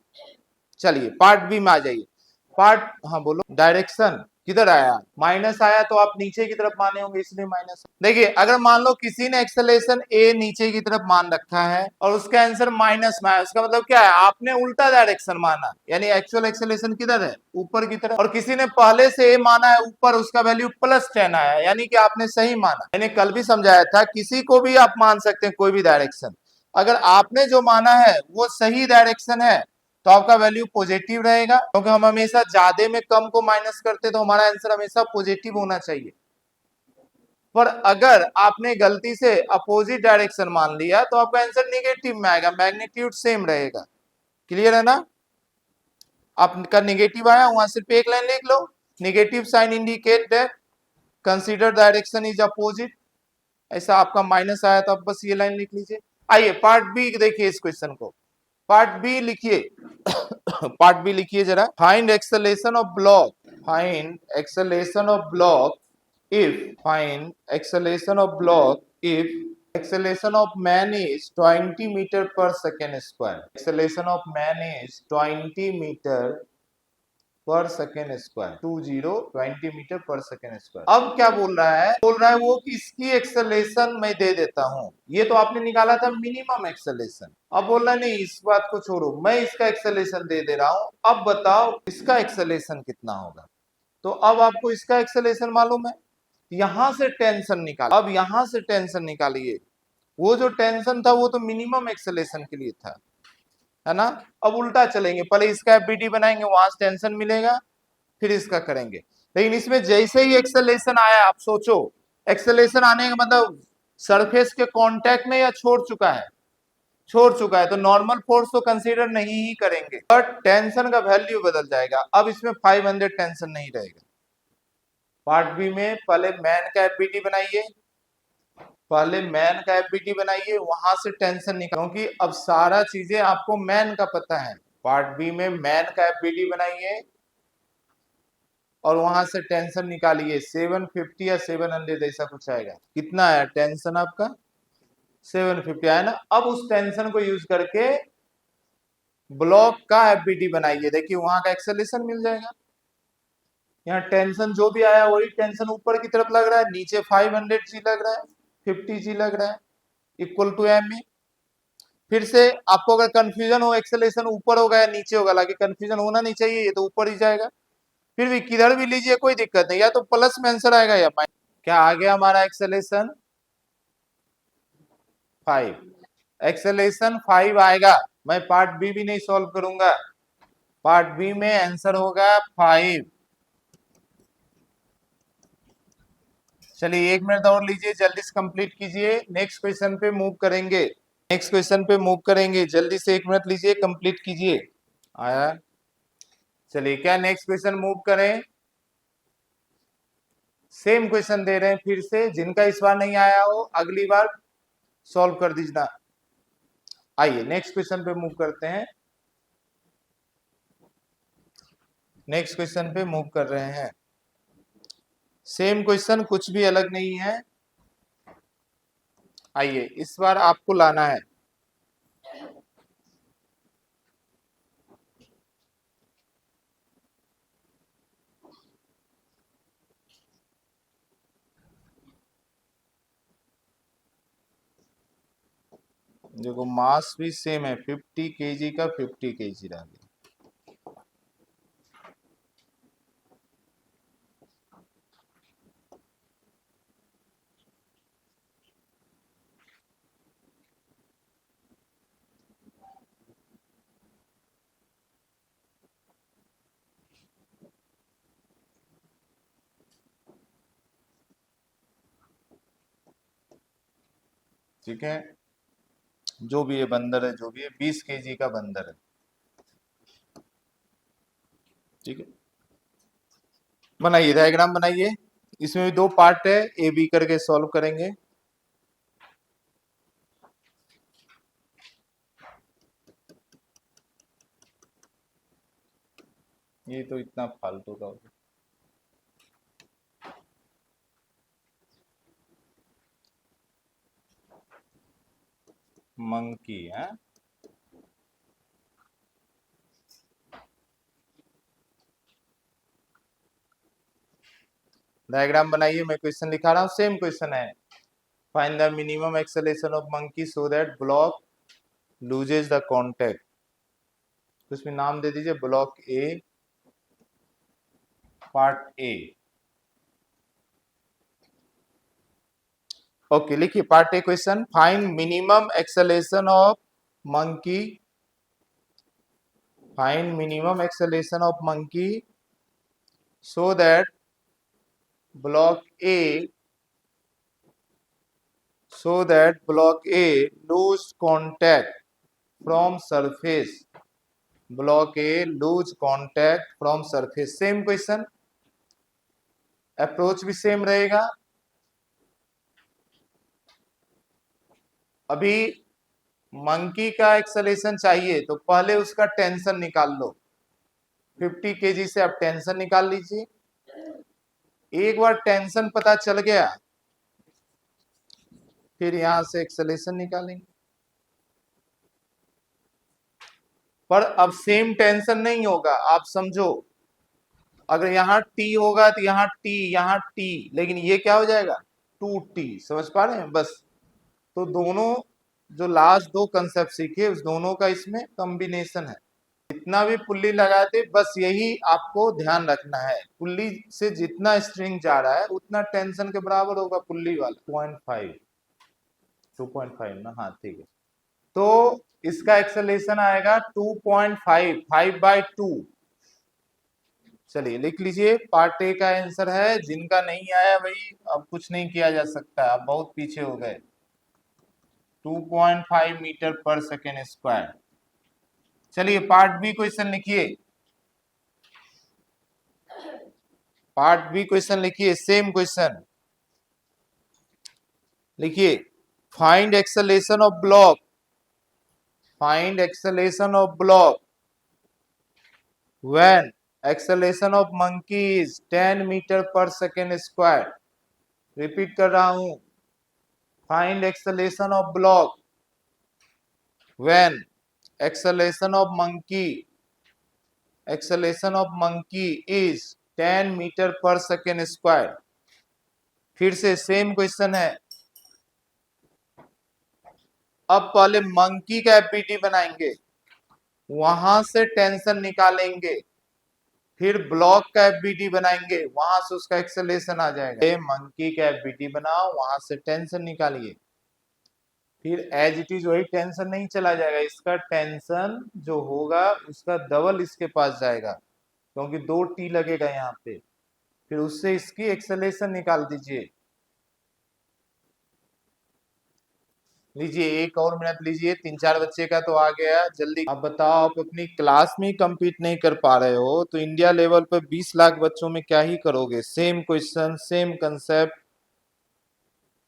Speaker 1: चलिए पार्ट बी में आ जाइए। पार्ट, हाँ बोलो, डायरेक्शन किधर आया, माइनस आया तो आप नीचे की तरफ माने होंगे, इसलिए माइनस। देखिए अगर मान लो किसी ने एक्सेलरेशन ए नीचे की तरफ मान रखा है और उसका आंसर माइनस में आया, उसका मतलब क्या है, आपने उल्टा डायरेक्शन माना, यानी एक्चुअल एक्सेलरेशन किधर है, ऊपर की तरफ। और किसी ने पहले से ए माना है ऊपर, उसका वैल्यू +10 आया, यानी कि आपने सही माना। मैंने कल भी समझाया था, किसी को भी आप मान सकते हैं कोई भी डायरेक्शन, अगर आपने जो माना है वो सही डायरेक्शन है तो आपका वैल्यू पॉजिटिव रहेगा, क्योंकि हम हमेशा ज्यादा में कम को माइनस करते तो हमारा आंसर हमेशा पॉजिटिव होना चाहिए। पर अगर आपने गलती से अपोजिट डायरेक्शन मान लिया तो आपका आंसर निगेटिव में आएगा, मैग्नीट्यूड सेम रहेगा। क्लियर है ना। आपका निगेटिव आया, वहां सिर्फ एक लाइन लिख लो, negative sign indicate that consider direction is opposite. ऐसा आपका माइनस आया तो आप बस ये लाइन लिख लीजिए। आइए पार्ट बी देखिए इस क्वेश्चन को। पार्ट बी लिखिए पार्ट बी लिखिए जरा। Find acceleration of block, find acceleration of block if, find acceleration of block if acceleration of man is 20 meter per second square, acceleration of man is 20 meter पर second square, 20 metre per second square. अब क्या बोल रहा है, बोल रहा है वो कि इसकी एक्सेलरेशन मैं दे देता हूं, ये तो आपने निकाला था मिनिमम एक्सेलरेशन। अब बोल रहा है नहीं इस बात को छोड़ो, मैं इसका एक्सेलरेशन दे दे रहा हूं, अब बताओ इसका एक्सेलरेशन कितना होगा। तो अब आपको इसका एक्सेलरेशन मालूम है, यहां से टेंशन निकाल, अब यहां से टेंशन निकालिए, वो जो टेंशन था वो तो मिनिमम एक्सेलरेशन के लिए था, है ना। अब उल्टा चलेंगे, पहले इसका एफबीडी बनाएंगे, वहां से टेंशन मिलेगा, फिर इसका करेंगे। लेकिन इसमें जैसे ही एक्सेलरेशन आया, आप सोचो एक्सेलरेशन आने का मतलब सरफेस के कांटेक्ट में या छोड़ चुका है, छोड़ चुका है, तो नॉर्मल फोर्स तो कंसीडर नहीं ही करेंगे, बट टेंशन का वैल्यू बदल जाएगा। अब इसमें 500 टेंशन नहीं रहेगा। पार्ट बी में पहले मैन का एफबीडी बनाइए, पहले मैन का एफबीडी बनाइए, वहां से टेंशन निकाल, क्योंकि अब सारा चीजें आपको मैन का पता है। पार्ट बी में मैन का एफबीडी बनाइए और वहां से टेंशन निकालिए, 750 या 700 ऐसा कुछ आएगा। कितना आया टेंशन आपका, 750 आया ना। अब उस टेंशन को यूज करके ब्लॉक का एफबीडी बनाइए, देखिए वहां का एक्सेलरेशन मिल जाएगा। यहाँ टेंशन जो भी आया वही टेंशन ऊपर की तरफ लग रहा है, नीचे 500 जी लग रहा है, 50 जी लग रहा है, इक्वल टू एम ए। फिर से आपको अगर कंफ्यूजन हो एक्सेलरेशन ऊपर होगा या नीचे होगा, हालांकि कंफ्यूजन होना नहीं चाहिए, ये तो ऊपर ही जाएगा। फिर भी किधर भी लीजिए कोई दिक्कत नहीं, या तो प्लस में आंसर आएगा या माइनस। क्या आ गया हमारा एक्सेलरेशन 5, एक्सेलरेशन 5 आएगा। मैं पार्ट बी भी नहीं सॉल्व करूंगा, पार्ट बी में आंसर होगा 5। चलिए 1 मिनट और लीजिए, जल्दी से कंप्लीट कीजिए, नेक्स्ट क्वेश्चन पे मूव करेंगे, नेक्स्ट क्वेश्चन पे मूव करेंगे, जल्दी से 1 मिनट लीजिए, कंप्लीट कीजिए। आया, चलिए क्या नेक्स्ट क्वेश्चन मूव करें। सेम क्वेश्चन दे रहे हैं फिर से, जिनका इस बार नहीं आया हो अगली बार सॉल्व कर दीजिए। आइए नेक्स्ट क्वेश्चन पे मूव करते हैं। नेक्स्ट क्वेश्चन पे मूव कर रहे हैं। सेम क्वेश्चन, कुछ भी अलग नहीं है। आइए इस बार आपको लाना है देखो मास भी सेम है, 50 केजी का 50 केजी रह गया। ठीक है, जो भी ये बंदर है, जो भी है 20 केजी का बंदर है। ठीक है, बनाइए डायग्राम बनाइए। इसमें भी दो पार्ट है, ए बी करके सॉल्व करेंगे। ये तो इतना फालतू का हो गया। मंकी है। डायग्राम बनाइए, मैं क्वेश्चन लिखा रहा हूँ, सेम क्वेश्चन है। Find the minimum acceleration of monkey so that block loses the contact. तो इसमें नाम दे दीजिए block A, part A. Okay लिखिए part A question. Find minimum acceleration of monkey, find minimum acceleration of monkey so that block A lose contact from surface, block A lose contact from surface। Same question, approach भी same रहेगा। अभी monkey का acceleration चाहिए तो पहले उसका tension निकाल लो। 50 KG से आप टेंशन निकाल लीजिए। एक बार टेंशन पता चल गया फिर यहां से एक्सेलरेशन निकालेंगे। पर अब सेम टेंशन नहीं होगा, आप समझो। अगर यहाँ टी होगा तो यहाँ टी, लेकिन ये क्या हो जाएगा 2t। समझ पा रहे हैं बस। तो दोनों जो लास्ट दो कंसेप्ट सीखे उस दोनों का इसमें कॉम्बिनेशन है। जितना भी पुल्ली लगाते बस यही आपको ध्यान रखना है, पुल्ली से जितना स्ट्रिंग जा रहा है उतना टेंशन के बराबर होगा पुल्ली वाला। 2.5 ना, हाँ ठीक है। तो इसका एक्सेलरेशन आएगा 2.5, 5/2। चलिए लिख लीजिए, पार्ट ए का आंसर है। जिनका नहीं आया भाई अब कुछ नहीं किया जा सकता, अब बहुत पीछे हो गए। 2.5 मीटर पर सेकेंड स्क्वायर। चलिए पार्ट बी क्वेश्चन लिखिए, पार्ट बी क्वेश्चन लिखिए, सेम क्वेश्चन लिखिए। Find acceleration of block, find acceleration of block when acceleration of monkey is 10 metre per second square. Repeat कर रहा हूं, find acceleration of block when acceleration of monkey is 10 metre per second square. फिर से same question है। अब पहले monkey का FBT बनाएंगे, वहां से टेंशन निकालेंगे, फिर ब्लॉक का एफबीटी बनाएंगे, वहां से उसका एक्सेलरेशन आ जाएगा। मंकी का एफबीटी बनाओ, वहां से टेंशन निकालिए, फिर एज इट इज वही टेंशन नहीं चला जाएगा, इसका टेंशन जो होगा उसका डबल इसके पास जाएगा, क्योंकि 2t लगेगा यहाँ पे। फिर उससे इसकी एक्सेलरेशन निकाल दीजिए। लीजिए, एक और मिनट लीजिए, 3-4 बच्चे का तो आ गया, जल्दी आप बताओ। आप अपनी क्लास में कम्पीट नहीं कर पा रहे हो तो इंडिया लेवल पर 20 लाख बच्चों में क्या ही करोगे? Same question, same concept,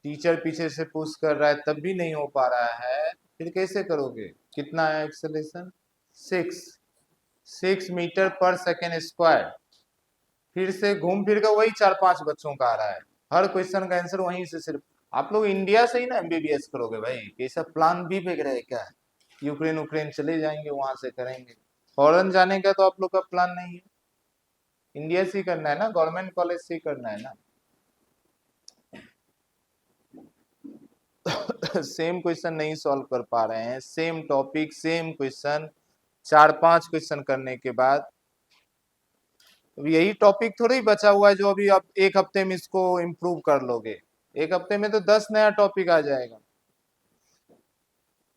Speaker 1: teacher पीछे से पुश कर रहा है तब भी नहीं हो पा रहा है, फिर कैसे करोगे? कितना है acceleration? 6 metre per second square. फिर से घूम फिर कर वही 4-5 बच्चों का आ रहा है, हर क्वेश्चन का आंसर वहीं से। सिर्फ आप लोग इंडिया से ही ना एमबीबीएस करोगे भाई? ये सब प्लान भी फेंक रहे क्या? यूक्रेन उक्रेन चले जाएंगे, वहां से करेंगे। फॉरेन जाने का तो आप लोग का प्लान नहीं है, इंडिया से ही करना है ना, गवर्नमेंट कॉलेज से ही करना है ना। सेम क्वेश्चन नहीं सॉल्व कर पा रहे हैं, same topic same question, 4-5 question करने के बाद। अब यही टॉपिक थोड़ी बचा हुआ है जो अभी आप एक हफ्ते में इसको इम्प्रूव कर लोगे। एक हफ्ते में तो 10 नया टॉपिक आ जाएगा,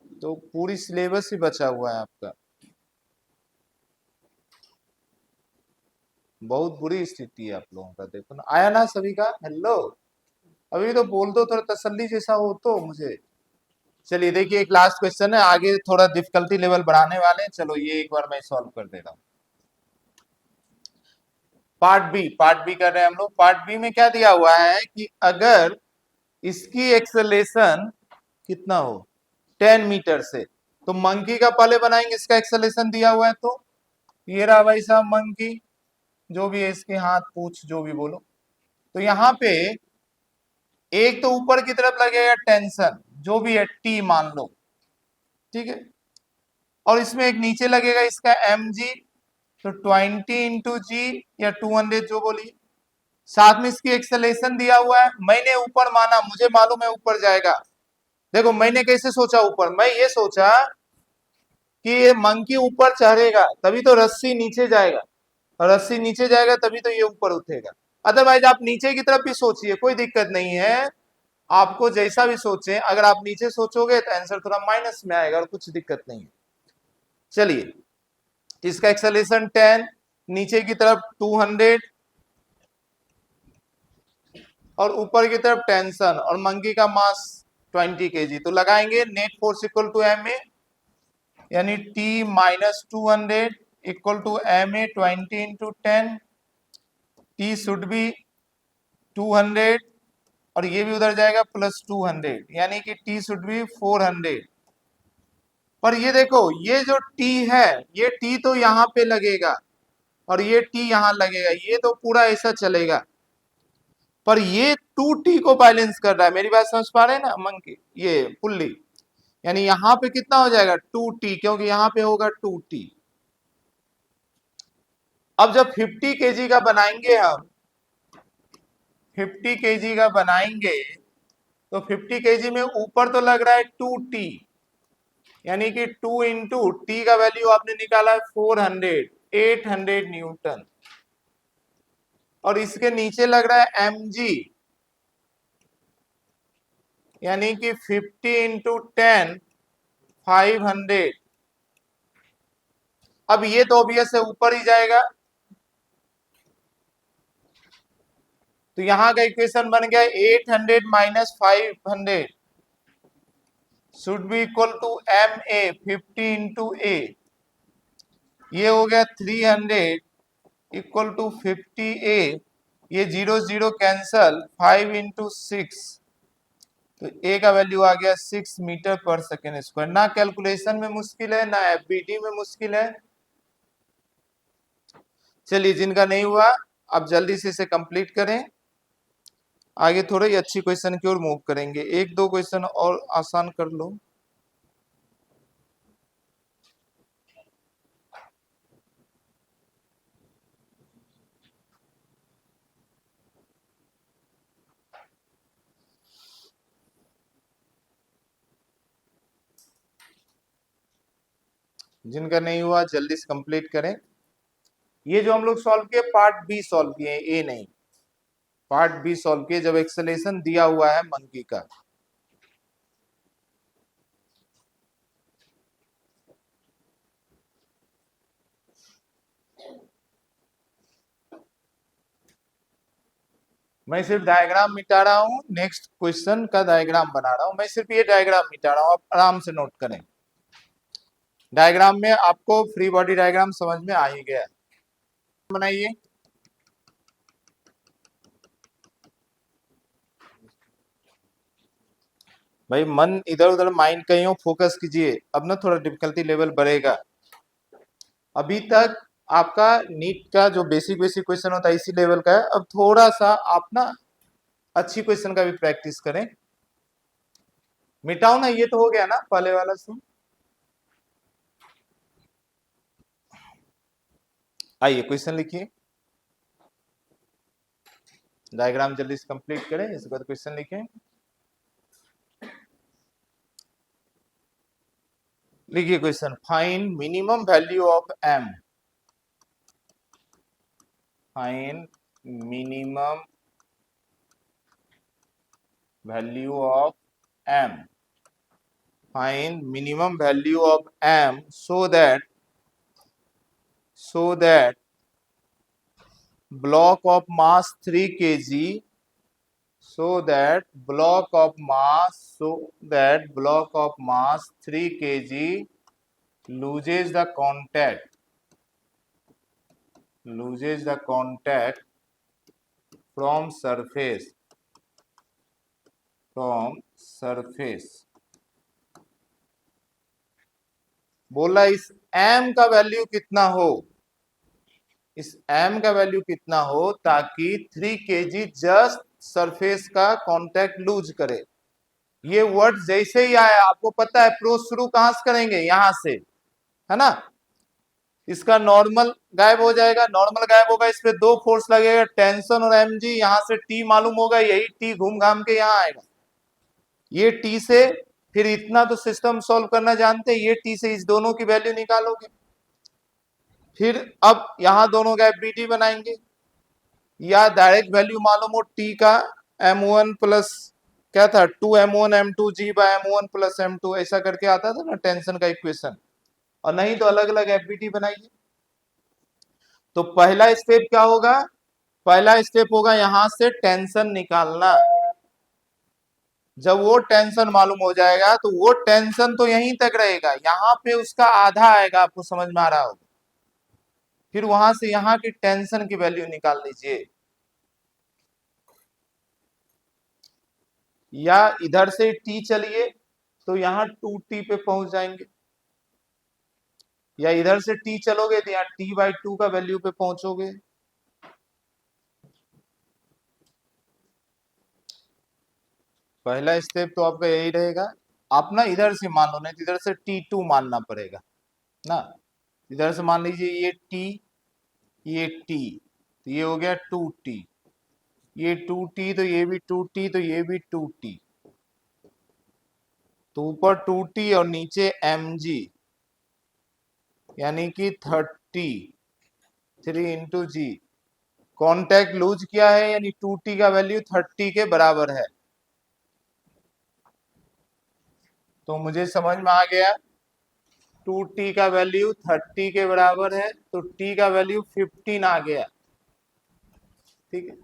Speaker 1: तो पूरी सिलेबस ही बचा हुआ है आपका। बहुत बुरी स्थिति है आप लोगों का, देखो ना। आया ना सभी का? हेलो, अभी तो बोल दो, थोड़ा तसल्ली जैसा हो तो मुझे। चलिए देखिए, एक लास्ट क्वेश्चन है, आगे थोड़ा डिफिकल्टी लेवल बढ़ाने वाले हैं। चलो ये एक बार मैं सॉल्व कर दे रहा हूँ। पार्ट बी कर रहे हैं हम लोग। पार्ट बी में क्या दिया हुआ है कि अगर इसकी एक्सेलेरेशन कितना हो 10 मीटर से, तो मंकी का पहले बनाएंगे, इसका एक्सेलेरेशन दिया हुआ है तो ये रहा भाई साहब मंकी, जो भी है इसके हाथ पूछ जो भी बोलो। तो यहाँ पे एक तो ऊपर की तरफ लगेगा टेंशन, जो भी है टी मान लो, ठीक है, और इसमें एक नीचे लगेगा इसका एम जी, तो 20 इंटू जी या 200 जो बोलिए। साथ में इसकी एक्सेलेरेशन दिया हुआ है, मैंने ऊपर माना, मुझे मालूम है ऊपर जाएगा। देखो मैंने कैसे सोचा ऊपर, मैं ये सोचा कि ये मंकी ऊपर चढ़ेगा तभी तो रस्सी नीचे जाएगा, और रस्सी नीचे जाएगा तभी तो ये ऊपर उठेगा। अदरवाइज आप नीचे की तरफ भी सोचिए, कोई दिक्कत नहीं है, आपको जैसा भी सोचे। अगर आप नीचे सोचोगे तो आंसर थोड़ा माइनस में आएगा, और कुछ दिक्कत नहीं है। चलिए, इसका एक्सेलेरेशन 10, नीचे की तरफ 200 और ऊपर की तरफ टेंशन, और मंकी का मास 20 केजी। तो लगाएंगे net force equal to M A, यानी T minus 200 equal to M A 20 into 10। T should be 200 और ये भी उधर जाएगा प्लस 200, यानी कि टी शुड बी 400। पर ये देखो, ये जो टी है, ये टी तो यहाँ पे लगेगा और ये टी यहाँ लगेगा, ये तो पूरा ऐसा चलेगा, पर ये 2t को बैलेंस कर रहा है। मेरी बात समझ पा रहे हैं ना मंकी? ये पुल्ली, यानी यहाँ पे कितना हो जाएगा 2t, क्योंकि यहाँ पे होगा 2t। अब जब 50 केजी का बनाएंगे हम, 50 केजी का बनाएंगे, तो 50 केजी में ऊपर तो लग रहा है 2t, यानी कि 2 इंटू टी का वैल्यू आपने निकाला है 400, 800 न्यूटन, और इसके नीचे लग रहा है mg, यानी कि 50 इंटू 10 500। अब ये तो ऑब्वियस है ऊपर ही जाएगा, तो यहां का इक्वेशन बन गया 800 minus 500 should be equal to M A 50 into A, ये हो गया 300 इक्वल टू 50 ए, ये 0 0 कैंसल, 5 इंटू 6, तो ए का वैल्यू आ गया 6 मीटर पर सेकेंड स्क्वायर। ना कैलकुलेशन में मुश्किल है, ना एफबीटी में मुश्किल है। चलिए, जिनका नहीं हुआ अब जल्दी से इसे कंप्लीट करें, आगे थोड़े ही अच्छी क्वेश्चन की ओर मूव करेंगे। एक दो क्वेश्चन और आसान कर लो। जिनका नहीं हुआ जल्दी से कंप्लीट करें। ये जो हम लोग सॉल्व किए पार्ट बी सॉल्व किए, ए नहीं, पार्ट बी सॉल्व किए, जब एक्सेलेरेशन दिया हुआ है मंकी का। मैं सिर्फ डायग्राम मिटा रहा हूँ, नेक्स्ट क्वेश्चन का डायग्राम बना रहा हूँ। मैं सिर्फ ये डायग्राम मिटा रहा हूँ, आप आराम से नोट करें। डायग्राम में आपको फ्री बॉडी डायग्राम समझ में आ ही गया। बनाइए। भाई मन इधर उधर माइंड कहीं हो, फोकस कीजिए। अब ना थोड़ा डिफिकल्टी लेवल बढ़ेगा। अभी तक आपका नीट का जो बेसिक बेसिक क्वेश्चन होता है इसी लेवल का है। अब थोड़ा सा आप ना अच्छी क्वेश्चन का भी प्रैक्टिस करें। मिटाओ ना, ये तो हो गया ना पहले वाला से। आइए क्वेश्चन लिखिए। डायग्राम जल्दी से कंप्लीट करें, इसके बाद क्वेश्चन लिखें। लिखिए question, find minimum value of m. Find minimum value of m. Find minimum value of m so that block of mass 3 kg so that block of mass 3 kg loses the contact from surface बोला इस m का value कितना हो, इस m का value कितना हो ताकि 3 kg जस्ट सरफेस का कांटेक्ट लूज करे। ये वर्ड जैसे ही आया आपको पता है प्रो शुरू कहां से करेंगे, यहां से, है ना। इसका नॉर्मल गायब हो जाएगा, नॉर्मल गायब होगा, इस पे दो फोर्स लगेगा, टेंशन और mg। यहां से t मालूम होगा, यही t घूम घाम के यहां आएगा। ये t से फिर इतना तो सिस्टम सॉल्व करना जानते हैं, ये t से इस दोनों की वैल्यू निकालोगे। फिर अब यहां दोनों गैप bt बनाएंगे, या डायरेक्ट वैल्यू मालूम हो t का m1 प्लस क्या था 2m1 m2g bye m1 plus m2, ऐसा करके आता था ना टेंशन का इक्वेशन। और नहीं तो अलग अलग एफबीटी बनाइए। तो पहला स्टेप क्या होगा, पहला स्टेप होगा यहां से टेंशन निकालना। जब वो टेंशन मालूम हो जाएगा तो वो टेंशन तो यहीं तक रहेगा, यहां पे उसका आधा आएगा, आपको समझ में आ रहा होगा। फिर वहां से यहां की टेंशन की वैल्यू निकाल लीजिए, या इधर से टी चलिए तो यहां 2t पे पहुंच जाएंगे, या इधर से टी चलोगे तो यहाँ t/2 का वैल्यू पे पहुंचोगे। पहला स्टेप तो आपका यही रहेगा। आप ना इधर से मान लो, नहीं तो इधर से t2 मानना पड़ेगा ना। इधर से मान लीजिए ये t, ये t, तो ये हो गया 2t, ये 2t, तो ये भी 2t, तो ये भी 2t। तो ऊपर 2t और नीचे mg, यानी कि 3 इंटू जी। कॉन्टैक्ट लूज किया है, यानी 2t का वैल्यू 30 के बराबर है। तो मुझे समझ में आ गया 2t का वैल्यू 30 के बराबर है, तो t का वैल्यू 15 आ गया। ठीक है।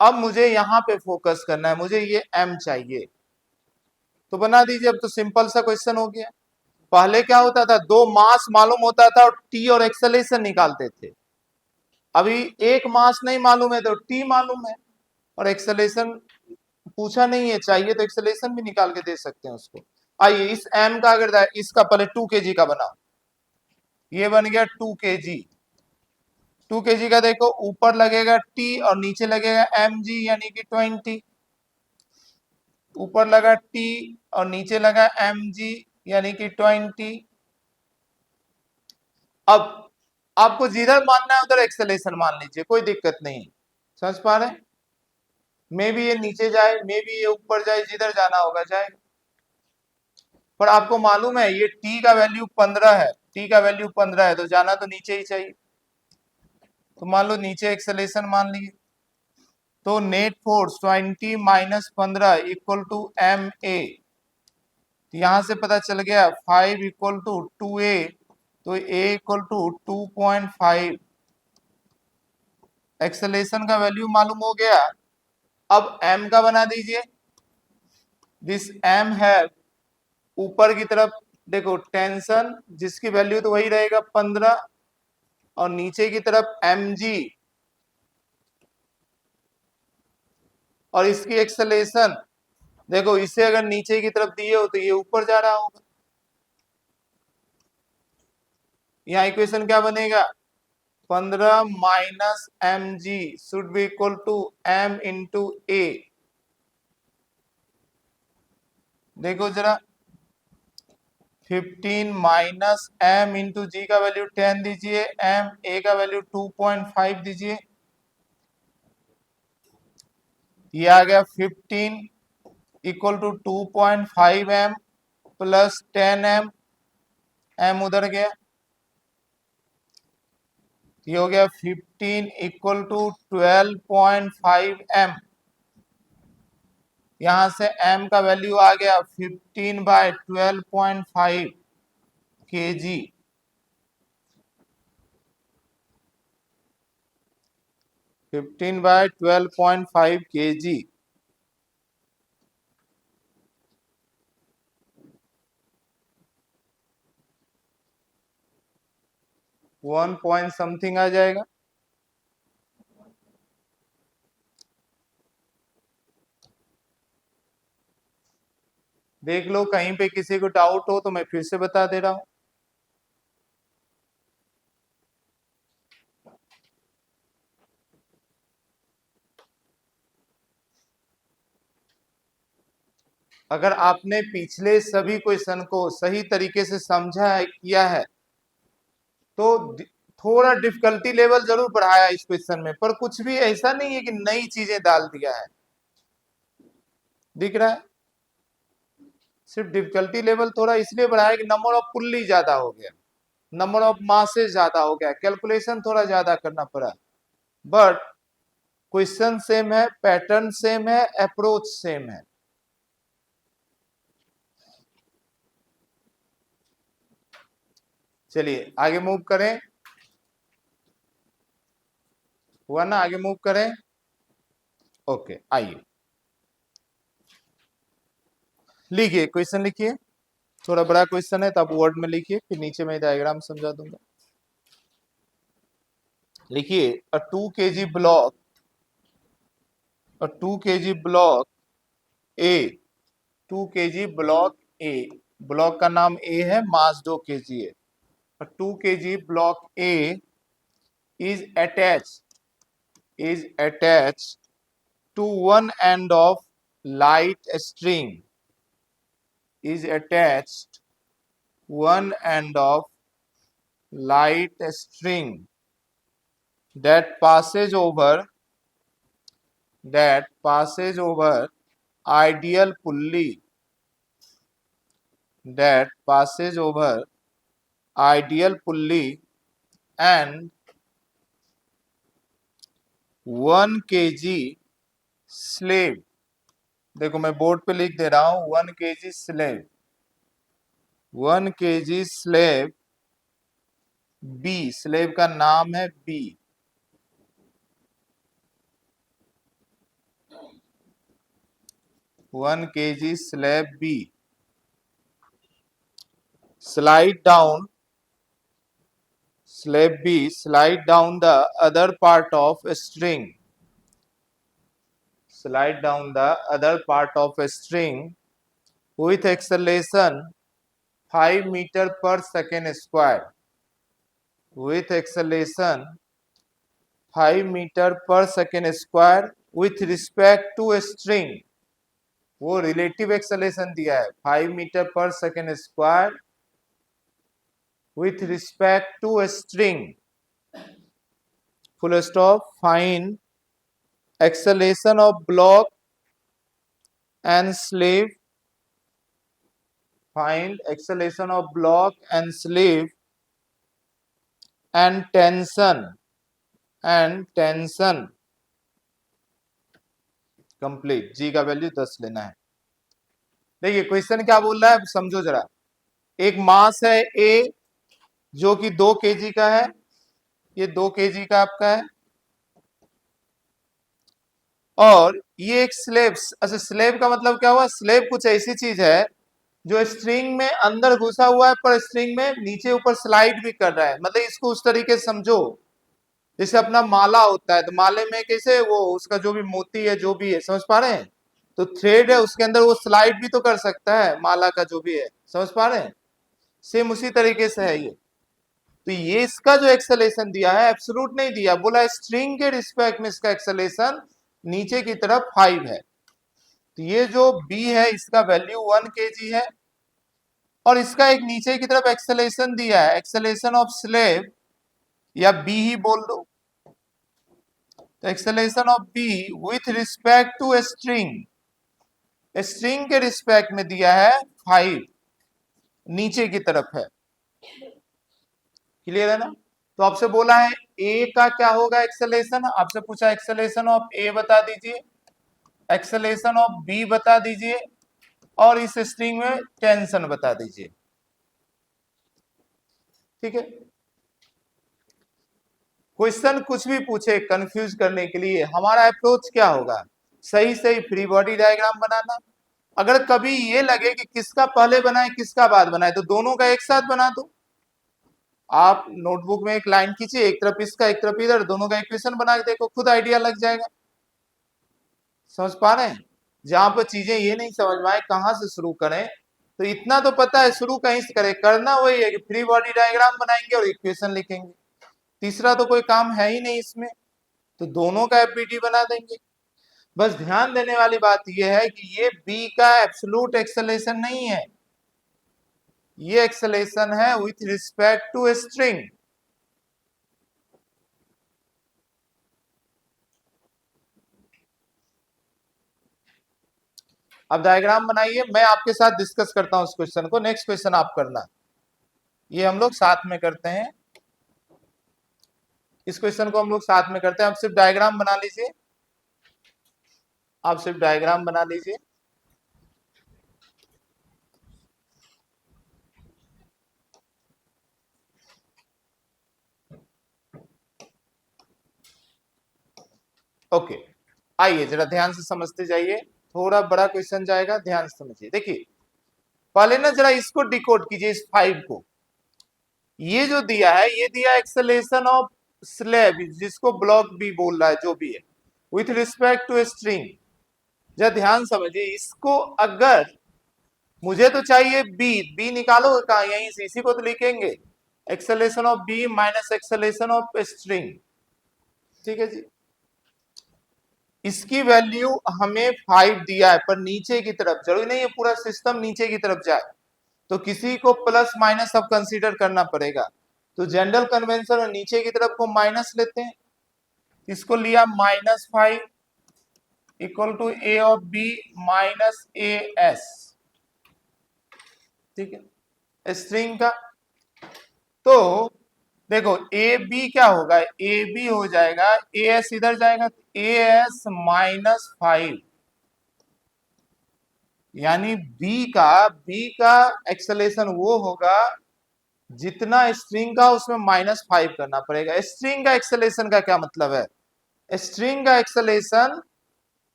Speaker 1: अब मुझे यहां पे फोकस करना है, मुझे ये m चाहिए, तो बना दीजिए। अब तो सिंपल सा क्वेश्चन हो गया। पहले क्या होता था, दो मास मालूम होता था और टी और एक्सेलरेशन निकालते थे। अभी एक मास नहीं मालूम है तो टी मालूम है, और एक्सेलरेशन पूछा नहीं है, चाहिए तो एक्सेलरेशन भी निकाल के दे सकते हैं उसको। आइए इस m का अगर इसका पहले 2 kg का बनाओ, ये बन गया 2 kg। 2 kg का देखो, ऊपर लगेगा t और नीचे लगेगा mg, यानी कि 20। ऊपर लगा t और नीचे लगा mg, यानी कि 20। अब आपको जिधर मानना है उधर एक्सेलरेशन मान लीजिए, कोई दिक्कत नहीं। समझ पा रहे हैं। मे भी ये नीचे जाए, मे भी ये ऊपर जाए, जिधर जाना होगा जाए। पर आपको मालूम है ये t का वैल्यू 15 है, t का वैल्यू 15 है, तो जाना तो नीचे ही चाहिए। तो मान लो नीचे एक्सेलरेशन मान लिए, तो net force 20 minus 15 equal to M a. यहां से पता चल गया 5 इक्वल टू 2a, तो a इक्वल टू 2.5 एक्सेलेरेशन का वैल्यू मालूम हो गया। अब m का बना दीजिए। दिस m है ऊपर की तरफ, देखो टेंशन जिसकी वैल्यू तो वही रहेगा 15, और नीचे की तरफ mg, और इसकी एक्सेलेरेशन देखो, इसे अगर नीचे की तरफ दिए हो तो ये ऊपर जा रहा होगा। यहाँ इक्वेशन क्या बनेगा, 15 minus M G should be equal to m into A. देखो जरा, 15 माइनस m इंटू जी का वैल्यू 10 दीजिए, m a का वैल्यू 2.5 दीजिए। ये आ गया 15 equal to 2.5 m plus 10 m, m उधर गया, ये हो गया 15 इक्वल टू 12.5 m। यहां से m का वैल्यू आ गया 15 by 12.5 kg। 15 by 12.5 kg। 1 point something आ जाएगा। देख लो, कहीं पे किसी को डाउट हो तो मैं फिर से बता दे रहा हूं। अगर आपने पिछले सभी क्वेश्चन को सही तरीके से समझा है, किया है, तो थोड़ा डिफिकल्टी लेवल जरूर बढ़ाया इस क्वेश्चन में, पर कुछ भी ऐसा नहीं है कि नई चीजें डाल दिया है। दिख रहा है, सिर्फ डिफिकल्टी लेवल थोड़ा इसलिए बढ़ाया कि नंबर ऑफ पुल्ली ज्यादा हो गया, नंबर ऑफ मासेस ज्यादा हो गया, कैलकुलेशन थोड़ा ज्यादा करना पड़ा। बट क्वेश्चन सेम है, पैटर्न सेम है, अप्रोच सेम है। चलिए आगे मूव करें। हुआ ना, आगे मूव करें। ओके, आइए लिखिए, क्वेश्चन लिखिए। थोड़ा बड़ा क्वेश्चन है तो आप वर्ड में लिखिए, फिर नीचे मैं डायग्राम समझा दूंगा। लिखिए, अ 2 kg ब्लॉक, अ 2 kg ब्लॉक ए, 2 kg ब्लॉक ए, ब्लॉक का नाम ए है, मास 2 kg है। अ 2 kg block A is attached to one end of light string, is attached one end of light string that passes over ideal pulley, that passes over ideal pulley, and 1 kg slave। देखो मैं board पे लिख दे रहा हूं, 1 kg slab, 1 kg slab b, slab का नाम है b, 1 kg slab B, slide down, slab B, slide down the other part of a string, slide down the other part of a string with acceleration 5 meter per second square, with acceleration 5 meter per second square with respect to a string। वो relative acceleration दिया है 5 metre per second square with respect to a string, full stop, find acceleration of block and slave, find acceleration of block and slave and tension complete. G का value 10 लेना है। देखिए question क्या बोल रहा है, समझो जरा। एक मास है ए जो कि 2 kg का है, ये 2 kg का आपका है, और ये एक स्लेब, अच्छा स्लेब का मतलब क्या हुआ, स्लेब कुछ ऐसी चीज है जो स्ट्रिंग में अंदर घुसा हुआ है पर स्ट्रिंग में नीचे ऊपर स्लाइड भी कर रहा है, मतलब इसको उस तरीके से समझो जैसे अपना माला होता है, तो माले में कैसे वो उसका जो भी मोती है जो भी है, समझ पा रहे हैं, तो थ्रेड है उसके अंदर वो स्लाइड भी तो कर सकता है माला का जो भी है, समझ पा रहे हैं, सेम उसी तरीके से है ये। तो ये इसका जो एक्सेलेशन दिया है एब्सोल्यूट नहीं दिया, बोला स्ट्रिंग के रिस्पेक्ट में इसका एक्सेलेशन नीचे की तरफ 5 है। तो ये जो b है इसका वैल्यू 1 kg है, और इसका एक नीचे की तरफ एक्सेलेशन दिया है, एक्सेलेशन ऑफ स्लेब या b ही बोल दो, तो acceleration of b with respect to string, string के रिस्पेक्ट में दिया है 5, नीचे की तरफ है। क्लियर है ना? तो आपसे बोला है ए का क्या होगा एक्सेलेशन, आपसे पूछा एक्सेलेशन ऑफ ए बता दीजिए, एक्सेलेशन ऑफ बी बता दीजिए, और इस स्ट्रिंग में टेंशन बता दीजिए। ठीक है, क्वेश्चन कुछ भी पूछे कंफ्यूज करने के लिए हमारा अप्रोच क्या होगा, सही सही फ्री बॉडी डायग्राम बनाना। अगर कभी ये लगे कि किसका पहले बनाए किसका बाद बनाए, तो दोनों का एक साथ बना दो। आप नोटबुक में एक लाइन खींचिए, एक तरफ इसका एक तरफ इधर, दोनों का इक्वेशन बना के देखो, खुद आइडिया लग जाएगा। समझ पा रहे हैं? जहां पर चीजें ये नहीं समझ में आए कहां से शुरू करें, तो इतना तो पता है शुरू कहीं से करें, करना वही है कि फ्री बॉडी डायग्राम बनाएंगे और इक्वेशन लिखेंगे, तीसरा तो कोई काम है ही नहीं इसमें, तो दोनों का एफबीटी बना देंगे। बस ध्यान देने वाली बात यह है कि ये बी का एब्सोल्यूट एक्सेलेरेशन नहीं है, ये एक्सेलेरेशन है विथ रिस्पेक्ट टू स्ट्रिंग। अब डायग्राम बनाइए, मैं आपके साथ डिस्कस करता हूं इस क्वेश्चन को, नेक्स्ट क्वेश्चन आप करना, ये हम लोग साथ में करते हैं, इस क्वेश्चन को हम लोग साथ में करते हैं। आप सिर्फ डायग्राम बना लीजिए, आप सिर्फ डायग्राम बना लीजिए। ओके, आइए जरा ध्यान से समझते जाइए, थोड़ा बड़ा क्वेश्चन जाएगा, ध्यान से समझिए। देखिए पहले ना जरा इसको डिकोड कीजिए, इस 5 को, ये जो दिया है ये दिया एक्सेलेरेशन ऑफ स्लैब जिसको ब्लॉक बी बोल रहा है जो भी है, विथ रिस्पेक्ट टू स्ट्रिंग। जरा ध्यान समझिए इसको, अगर मुझे तो चाहिए बी, बी निकालो कहा, यहीं से इसी को तो लिखेंगे, acceleration of b minus acceleration of string. ठीक है जी, इसकी वैल्यू हमें 5 दिया है, पर नीचे की तरफ, जरूरी नहीं है पूरा सिस्टम नीचे की तरफ जाए, तो किसी को प्लस माइनस अब कंसीडर करना पड़ेगा, तो जनरल कन्वेंशन और नीचे की तरफ को माइनस लेते हैं, इसको लिया -5 equal to a of b minus a s. ठीक है, स्ट्रिंग का, तो देखो ए बी क्या होगा, ए बी हो जाएगा, ए एस इधर जाएगा, ए एस -5, यानी बी का एक्सेलेरेशन वो होगा जितना स्ट्रिंग का उसमें -5 करना पड़ेगा। स्ट्रिंग का एक्सेलेरेशन का क्या मतलब है, स्ट्रिंग का एक्सेलेरेशन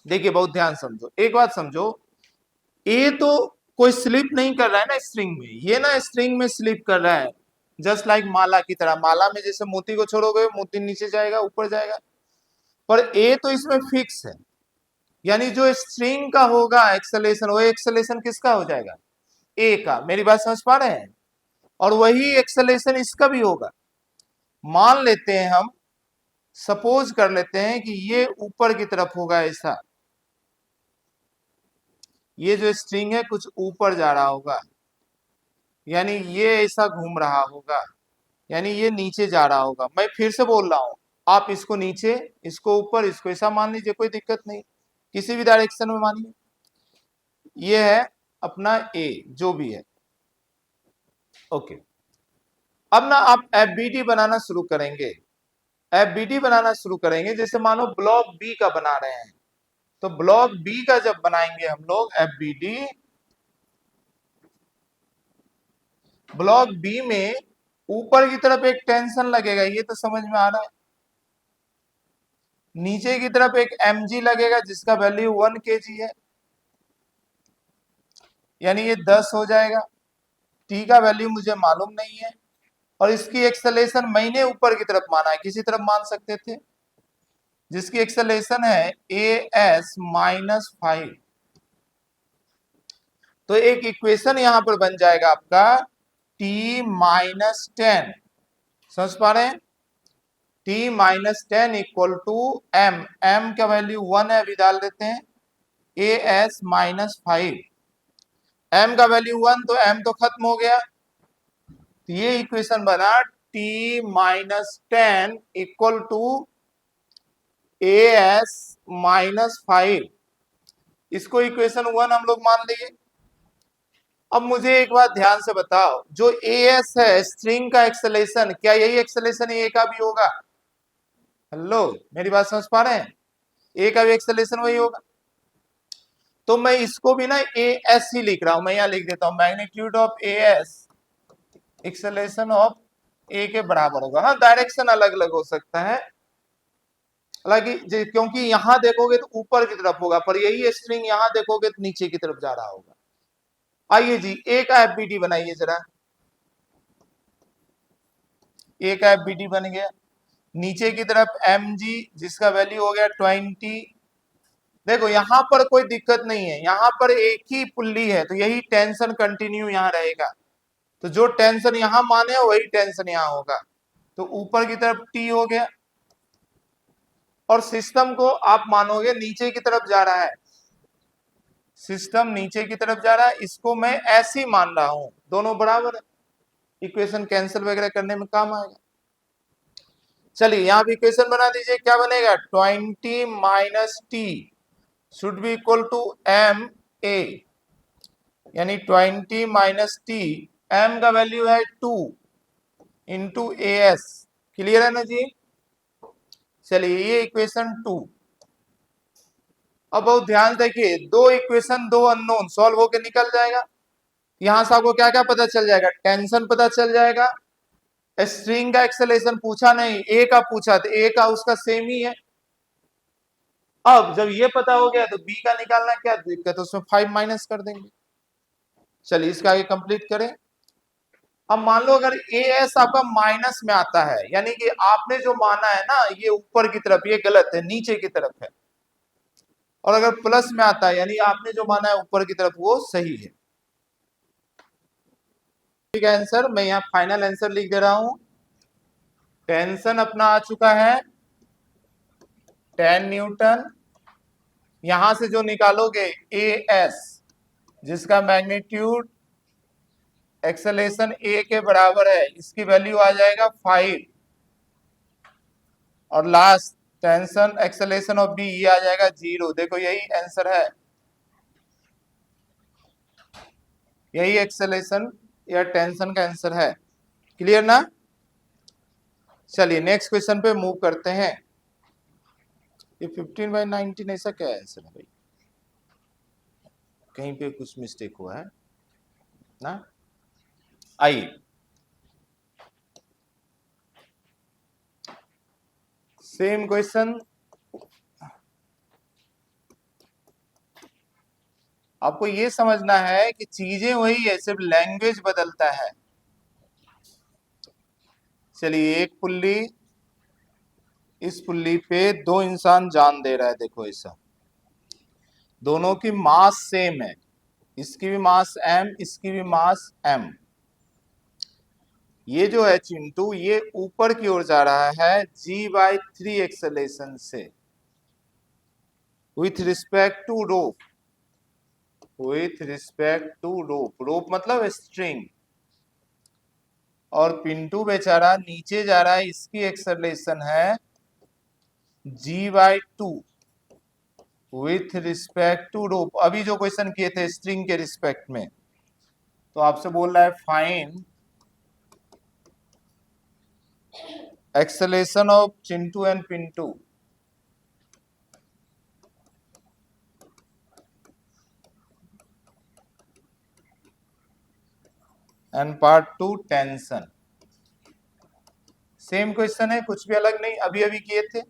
Speaker 1: देखिए बहुत ध्यान समझो, एक बात समझो, ए तो कोई स्लिप नहीं कर रहा है ना स्ट्रिंग में, ये ना स्ट्रिंग में स्लिप कर रहा है, जस्ट लाइक माला की तरह, माला में जैसे मोती को छोड़ोगे मोती नीचे जाएगा ऊपर जाएगा, पर ए तो इसमें फिक्स है, यानी जो स्ट्रिंग का होगा एक्सेलेरेशन, वो एक्सेलेरेशन किसका हो जाएगा, ए का। मेरी बात समझ पा रहे हैं? और वही एक्सेलेरेशन इसका भी होगा। मान लेते हैं हम, सपोज कर लेते हैं कि ये ऊपर की तरफ होगा ऐसा, ये जो स्ट्रिंग है कुछ ऊपर जा रहा होगा, यानी ये ऐसा घूम रहा होगा, यानी ये नीचे जा रहा होगा। मैं फिर से बोल रहा हूं, आप इसको नीचे, इसको ऊपर, इसको ऐसा मान लीजिए, कोई दिक्कत नहीं, किसी भी डायरेक्शन में मानिए। ये है अपना ए जो भी है, ओके। अब ना आप एफबीटी बनाना शुरू करेंगे, एफबीटी बनाना शुरू करेंगे, जैसे मानो ब्लॉक बी का बना रहे हैं, तो ब्लॉक बी का जब बनाएंगे हम लोग एफबीटी, ब्लॉक बी में ऊपर की तरफ एक टेंशन लगेगा, ये तो समझ में आ रहा है, नीचे की तरफ एक mg लगेगा जिसका वैल्यू 1 kg है, यानी ये 10 हो जाएगा। t का वैल्यू मुझे मालूम नहीं है, और इसकी एक्सेलेरेशन मैंने ऊपर की तरफ माना है, किसी तरफ मान सकते थे, जिसकी एक्सेलेरेशन है as -5। तो एक इक्वेशन यहां पर बन जाएगा आपका t-10, समझ पा रहे हैं, t-10 इक्वल टू m का वैल्यू 1 है, अभी डाल देते हैं, as -5, m का वैल्यू 1, तो m तो खत्म हो गया, तो ये इक्वेशन बना t-10 इक्वल टू as -5, इसको इक्वेशन 1 हम लोग मान लिए। अब मुझे एक बात ध्यान से बताओ, जो as है स्ट्रिंग का एक्सेलेरेशन, क्या यही एक्सेलेरेशन a का भी होगा? हेलो, मेरी बात समझ पा रहे हैं, a का भी एक्सेलेरेशन वही होगा। तो मैं इसको भी ना as ही लिख रहा हूं, मैं यहां लिख देता हूं magnitude of as acceleration of a के बराबर होगा। हाँ, डायरेक्शन अलग अलग हो सकता है, हालांकि क्योंकि यहां देखोगे तो ऊपर की तरफ होगा, पर यही स्ट्रिंग यहां देखोगे तो नीचे की तरफ जा रहा होगा। आइए जी, ए का एफबीडी बनाइए जरा, ए का एफबीडी बन गया, नीचे की तरफ mg जिसका वैल्यू हो गया 20। देखो यहां पर कोई दिक्कत नहीं है, यहां पर एक ही पुल्ली है, तो यही टेंशन कंटिन्यू यहां रहेगा, तो जो टेंशन यहां माने वही टेंशन यहां होगा, तो ऊपर की तरफ t हो गया, और सिस्टम को आप मानोगे नीचे की तरफ जा रहा है, सिस्टम नीचे की तरफ जा रहा है, इसको मैं ऐसे ही मान रहा हूं, दोनों बराबर है, इक्वेशन कैंसिल वगैरह करने में काम आएगा। चलिए यहां भी इक्वेशन बना दीजिए, क्या बनेगा, 20 - t should be equal to m a, यानी 20 - t, m का वैल्यू है 2 इंटू as, क्लियर है ना जी। चलिए ये इक्वेशन 2। अब बहुत ध्यान देखिए, दो इक्वेशन दो अननोन सॉल्व होकर निकल जाएगा, यहां से आपको क्या क्या पता चल जाएगा, टेंशन पता चल जाएगा, स्ट्रिंग का एक्सेलेरेशन पूछा नहीं, ए का पूछा, तो ए का उसका सेम ही है। अब जब ये पता हो गया तो बी का निकालना क्या दिक्कत है, उसमें 5 माइनस कर देंगे। चलिए इसका आगे कंप्लीट करें। अब मान लो अगर ए एस आपका माइनस में आता है, यानी कि आपने जो माना है ना ये ऊपर की तरफ, ये गलत है, नीचे की तरफ है, और अगर प्लस में आता है यानी आपने जो माना है ऊपर की तरफ वो सही है। ठीक है, आंसर मैं यहाँ फाइनल आंसर लिख दे रहा हूं, टेंशन अपना आ चुका है 10 न्यूटन, यहां से जो निकालोगे ए एस जिसका मैग्नीट्यूड एक्सेलेरेशन ए के बराबर है, इसकी वैल्यू आ जाएगा 5, और last tension acceleration of b ये आ जाएगा 0। देखो यही आंसर है, यही एक्सेलेरेशन या टेंशन का आंसर है, क्लियर ना। चलिए नेक्स्ट क्वेश्चन पे मूव करते हैं। ये 15/19 ऐसा क्या आंसर है भाई, कहीं पे कुछ मिस्टेक हुआ है ना। आइए सेम क्वेश्चन, आपको ये समझना है कि चीजें वही है, सिर्फ लैंग्वेज बदलता है। चलिए एक पुल्ली, इस पुल्ली पे दो इंसान जान दे रहा है, देखो ऐसा, दोनों की मास सेम है, इसकी भी मास m, इसकी भी मास m। ये जो है चिंटू ये ऊपर की ओर जा रहा है g/3 एक्सेलेरेशन से, with respect to rope, with respect to rope, rope मतलब स्ट्रिंग, और पिंटू बेचारा नीचे जा रहा है, इसकी एक्सेलरेशन है g/2 विथ रिस्पेक्ट टू रोप। अभी जो क्वेश्चन किए थे स्ट्रिंग के रिस्पेक्ट में, तो आपसे बोल रहा है find acceleration of Chintu and Pintu, and part 2 tension. Same question है, कुछ भी अलग नहीं, अभी अभी किए थे।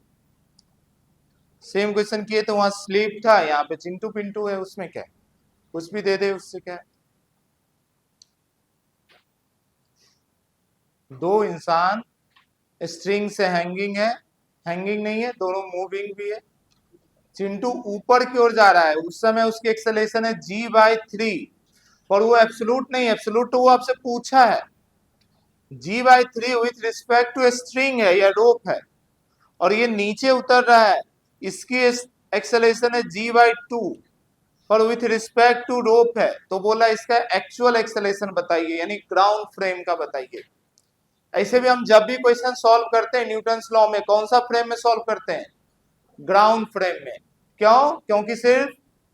Speaker 1: सेम क्वेश्चन किए तो वहां स्लीप था, यहाँ पे चिंटू पिंटू है, उसमें क्या है, कुछ भी दे दे उससे क्या है। दो इंसान स्ट्रिंग से हैंगिंग है, हैंगिंग नहीं है, दोनों मूविंग भी है। चिंटू ऊपर की ओर जा रहा है, उस समय उसकी एक्सेलेरेशन है g/3, पर वो एब्सोल्यूट नहीं, एब्सोल्यूट तो वो आपसे पूछा है। g/3 with respect to string है या रोप है, और ये नीचे उतर रहा है, इसकी एक्सेलेरेशन है g/2, पर विथ रिस्पेक्ट टू रोप है, तो बोला इसका एक्चुअल एक्सेलेरेशन बताइए, यानी ग्राउंड फ्रेम का बताइए। ऐसे भी हम जब भी क्वेश्चन सॉल्व करते हैं न्यूटन लॉ में, कौन सा फ्रेम में सॉल्व करते हैं, ग्राउंड फ्रेम में। क्यों? क्योंकि सिर्फ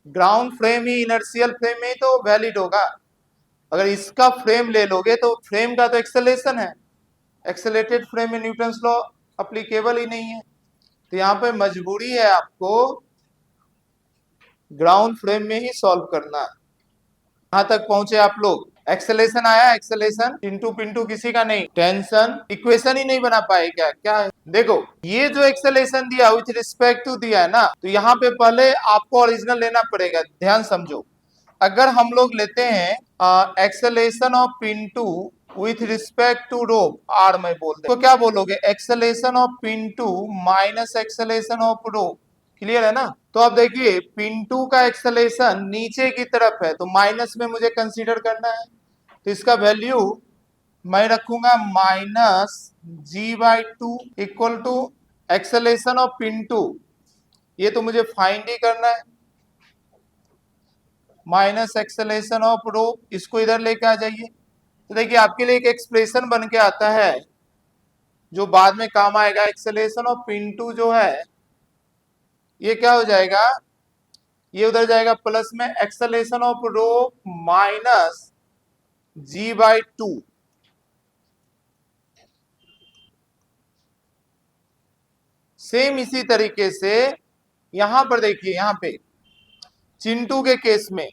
Speaker 1: ग्राउंड फ्रेम ही इनर्शियल फ्रेम में ही तो वैलिड होगा। अगर इसका फ्रेम ले लोगे तो फ्रेम का तो एक्सेलेरेशन है, एक्सेलेटेड फ्रेम में न्यूटन लॉ अप्लीकेबल ही नहीं है, तो यहाँ पे मजबूरी है आपको ग्राउंड फ्रेम में ही सॉल्व करना। यहां तक पहुंचे आप लोग, एक्सेलेरेशन आया, एक्सेलेरेशन चिंटू पिंटू किसी का नहीं, टेंशन इक्वेशन ही नहीं बना पाए क्या, क्या है? देखो ये जो एक्सेलेरेशन दिया विथ रिस्पेक्ट टू दिया है ना, तो यहाँ पे पहले आपको ओरिजिनल लेना पड़ेगा, ध्यान समझो। अगर हम लोग लेते हैं acceleration of Pintu with respect to rope r में बोलते तो क्या बोलोगे, acceleration of Pintu minus acceleration of rope. Clear है ना? तो अब देखिए पिंटू का एक्सेलेरेशन नीचे की तरफ है, तो माइनस में मुझे कंसीडर करना है, तो इसका वैल्यू मैं रखूंगा -g/2 equal to acceleration of Pintu, ये तो मुझे फाइंड ही करना है, माइनस एक्सेलेरेशन ऑफ रोप, इसको इधर लेके आ जाइए। तो देखिए आपके लिए एक एक्सप्रेशन बन के आता है जो बाद में काम आएगा। एक्सेलेरेशन ऑफ पिंटू जो है ये क्या हो जाएगा, ये उधर जाएगा प्लस में acceleration of rope minus g/2। Same इसी तरीके से यहां पर देखिए, यहां पे चिंटू के केस में,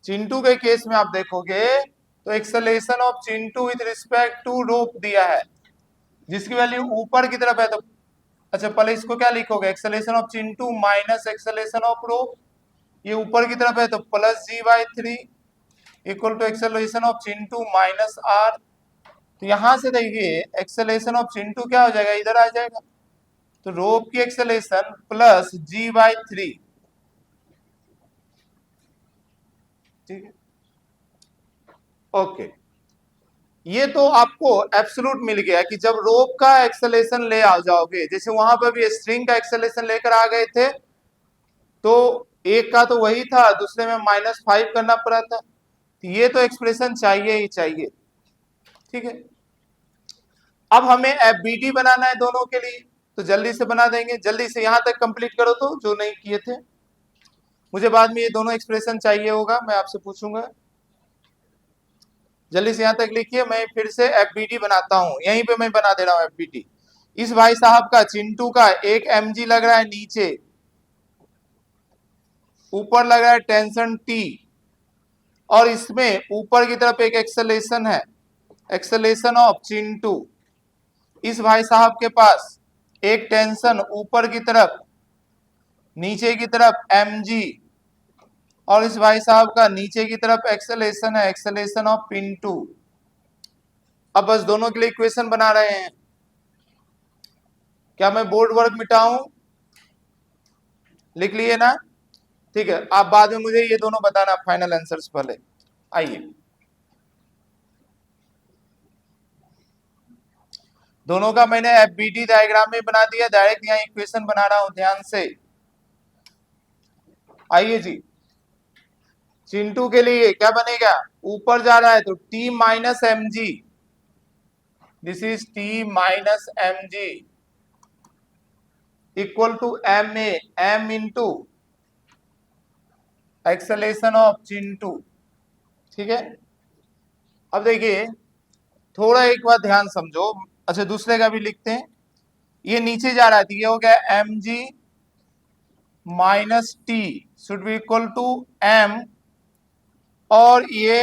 Speaker 1: चिंटू के केस में आप देखोगे तो acceleration of Chintu with respect to rope दिया है, जिसकी वैल्यू ऊपर की तरफ है, तो अच्छा पहले इसको क्या लिखोगे, acceleration of Chintu minus acceleration of rope, ये ऊपर की तरफ है तो plus g/3 equal to acceleration of Chintu minus r। तो यहां से देखिए एक्सेलेरेशन ऑफ चिंटू क्या हो जाएगा, इधर आ जाएगा, तो रोप की एक्सेलेरेशन प्लस g/3। ठीक है, ओके। ये तो आपको एब्सोल्यूट मिल गया कि जब रोप का एक्सेलेरेशन ले आ जाओगे, जैसे वहां पर भी स्ट्रिंग का एक्सेलेरेशन लेकर आ गए थे, तो एक का तो वही था, दूसरे में -5 करना पड़ा था, तो ये तो एक्सप्रेशन चाहिए ही चाहिए। ठीक है, अब हमें एफबीडी बनाना है दोनों के लिए, तो जल्दी से बना देंगे, जल्दी से यहां तक कंप्लीट करो तो, जो नहीं किए थे। मुझे बाद में ये दोनों एक्सप्रेशन चाहिए होगा, मैं आपसे पूछूंगा, जल्दी से यहां तक लिखिए। मैं फिर से एफबीडी बनाता हूं, यहीं पे मैं बना दे रहा हूं एफबीडी। इस भाई साहब का चिंटू का एक mg लग रहा है नीचे, ऊपर लग रहा है टेंशन T, और इसमें ऊपर की तरफ एक एक्सेलेरेशन है, एक्सेलेरेशन ऑफ चिंटू। इस भाई साहब के पास एक टेंशन ऊपर की तरफ, नीचे की तरफ mg, और इस भाई साहब का नीचे की तरफ एक्सेलेरेशन है, एक्सेलेरेशन ऑफ पिंटू। अब बस दोनों के लिए इक्वेशन बना रहे हैं। क्या मैं बोर्ड वर्क मिटाऊं? लिख लिए ना? ठीक है, आप बाद में मुझे ये दोनों बताना फाइनल आंसर्स पहले। आइए, दोनों का मैंने एफबीडी डायग्राम में बना दिया, डायरेक्ट यहाँ इक्वेशन बना रहा हूं, ध्यान से। आइए जी, चिंटू के लिए क्या बनेगा, ऊपर जा रहा है तो T minus M g, this is T minus M g equal to M a, m into acceleration of Chintu. ठीक है, अब देखिए थोड़ा एक बार ध्यान समझो। अच्छा दूसरे का भी लिखते हैं, ये नीचे जा रहा है तो ये हो गया m g minus t should be equal to m, और ये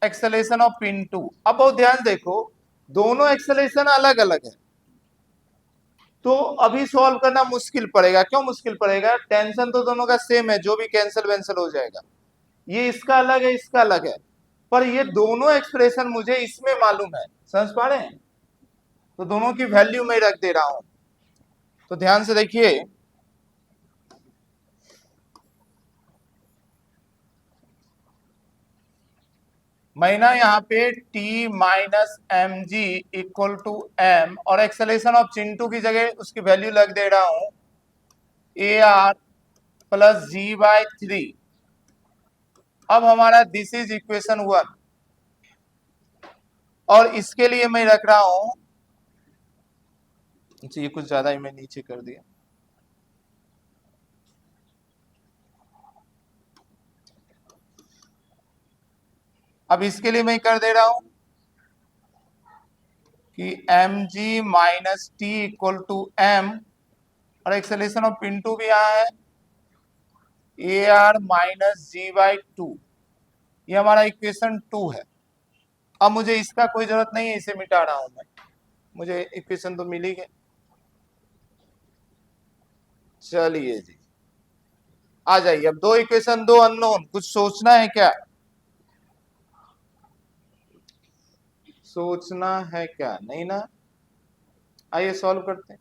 Speaker 1: एक्सेलेरेशन ऑफ पिंटू। अब बहुत ध्यान देखो, दोनों एक्सेलेरेशन अलग अलग है, तो अभी सॉल्व करना मुश्किल पड़ेगा। क्यों मुश्किल पड़ेगा? टेंशन तो दोनों का सेम है, जो भी कैंसिल वैंसिल हो जाएगा। ये इसका अलग है, इसका अलग है, पर ये दोनों एक्सप्रेशन मुझे इसमें मालूम है। समझ पा रहे हैं? तो दोनों की वैल्यू मैं रख दे रहा हूं। तो ध्यान से देखिए, मैं ना यहाँ पे t minus M g equal to m और एक्सेलेरेशन ऑफ चिंटू की जगह उसकी वैल्यू लग दे रहा हूं a r plus g by 3। अब हमारा दिस इज इक्वेशन 1 और इसके लिए मैं रख रहा हूं, ये कुछ ज्यादा ही मैं नीचे कर दिया। अब इसके लिए मैं कर दे रहा हूं कि m g minus t equal to m और एक्सेलेरेशन ऑफ पिंटू भी यहां है a r minus g by 2। ये हमारा इक्वेशन 2 है। अब मुझे इसका कोई जरूरत नहीं है, इसे मिटा रहा हूं मैं, मुझे इक्वेशन तो मिल ही गई। चलिए जी, आ जाइए। अब दो इक्वेशन, दो अननोन, कुछ सोचना है क्या? सोचना है क्या? नहीं ना? आइए सॉल्व करते हैं।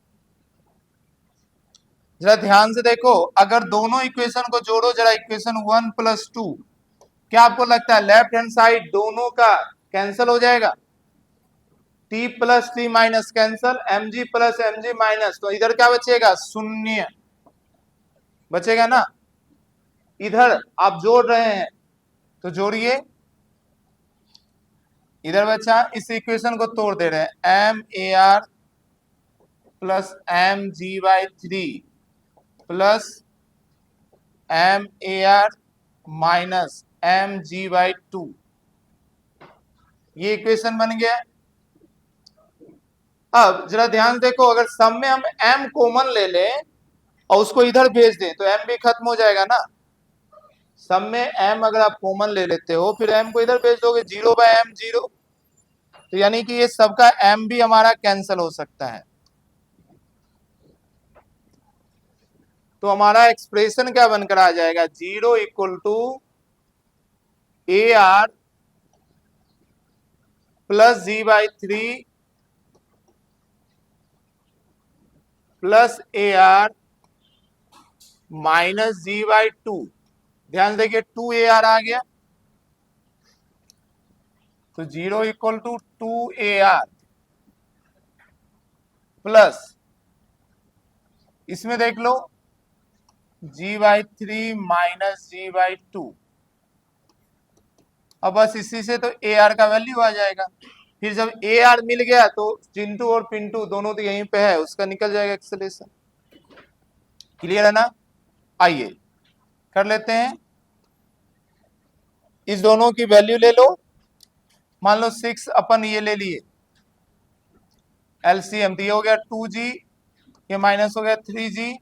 Speaker 1: जरा ध्यान से देखो, अगर दोनों इक्वेशन को जोड़ो जरा, इक्वेशन 1 प्लस 2, क्या आपको लगता है लेफ्ट हैंड साइड दोनों का कैंसिल हो जाएगा? t plus T minus cancel, mg plus mg minus, तो इधर क्या बचेगा? शून्य बचेगा ना। इधर आप जोड़ रहे हैं तो जोड़िए, इधर बचा, इस इक्वेशन को तोड़ दे रहे हैं m a r plus m g by 3 plus m a r minus M g by 2। ये इक्वेशन बन गया। अब जरा ध्यान देखो, अगर सम में हम m कॉमन ले लें और उसको इधर भेज दें तो m भी खत्म हो जाएगा ना। सम में m अगर आप कॉमन ले लेते हो फिर m को इधर भेज दोगे, 0 बाय m 0, तो यानी कि ये सबका m भी हमारा कैंसिल हो सकता है। तो हमारा एक्सप्रेशन क्या बनकर आ जाएगा? 0 equal to a r plus g by 3 plus a r minus g by 2। ध्यान देखिए 2 ए आर आ गया, तो 0 equal to 2 a r plus, इसमें देख लो g by 3 minus g by 2। अब बस इसी से तो ए आर का वैल्यू आ जाएगा। फिर जब ए आर मिल गया तो चिंटू और पिंटू दोनों तो यहीं पे है, उसका निकल जाएगा एक्सेलेरेशन। क्लियर है ना? आइए कर लेते हैं। इस दोनों की वैल्यू ले लो, मान लो 6 अपन ये ले लिए एलसीएम, तो ये हो गया 2g, ये माइनस हो गया 3g,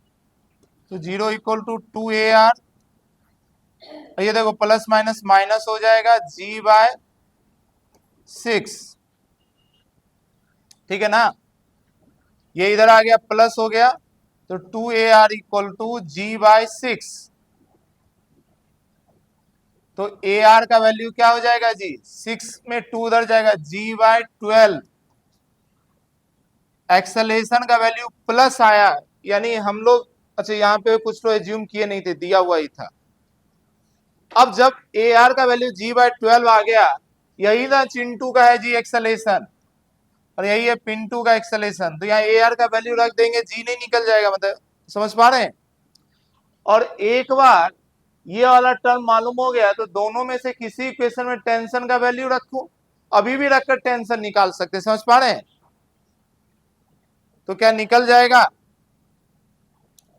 Speaker 1: तो 0 इक्वल टू 2 ए आर, ये देखो प्लस माइनस माइनस हो जाएगा g बाय 6। ठीक है ना? ये इधर आ गया प्लस हो गया, तो 2 a r equal to g by 6। तो ए आर का वैल्यू क्या हो जाएगा जी? 6 में 2 उधर जाएगा, जी बाय 12। एक्सेलेरेशन का वैल्यू प्लस आया, यानी हम लोग, अच्छा यहाँ पे कुछ तो एज्यूम किए नहीं थे, दिया हुआ ही था। अब जब ए आर का वैल्यू जी बाय 12 आ गया, यही ना चिंटू का है जी एक्सेलेरेशन, और यही है पिंटू का एक्सेलेरेशन, तो यहाँ ए आर का वैल्यू रख देंगे, जी नहीं निकल जाएगा। मतलब समझ पा रहे हैं? और एक बार ये वाला टर्म मालूम हो गया तो दोनों में से किसी इक्वेशन में टेंशन का वैल्यू रखो, अभी भी रखकर टेंशन निकाल सकते। समझ पा रहे हैं? तो क्या निकल जाएगा?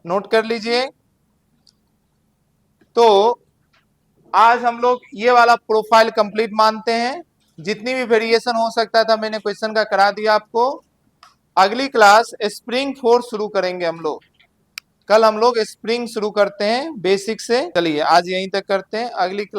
Speaker 1: नोट कर लीजिए। तो आज हम लोग ये वाला प्रोफाइल कंप्लीट मानते हैं। जितनी भी वेरिएशन हो सकता था मैंने क्वेश्चन का करा दिया आपको। अगली क्लास स्प्रिंग फोर्स शुरू करेंगे हम लोग। कल हम लोग स्प्रिंग शुरू करते हैं बेसिक से। चलिए आज यहीं तक करते हैं, अगली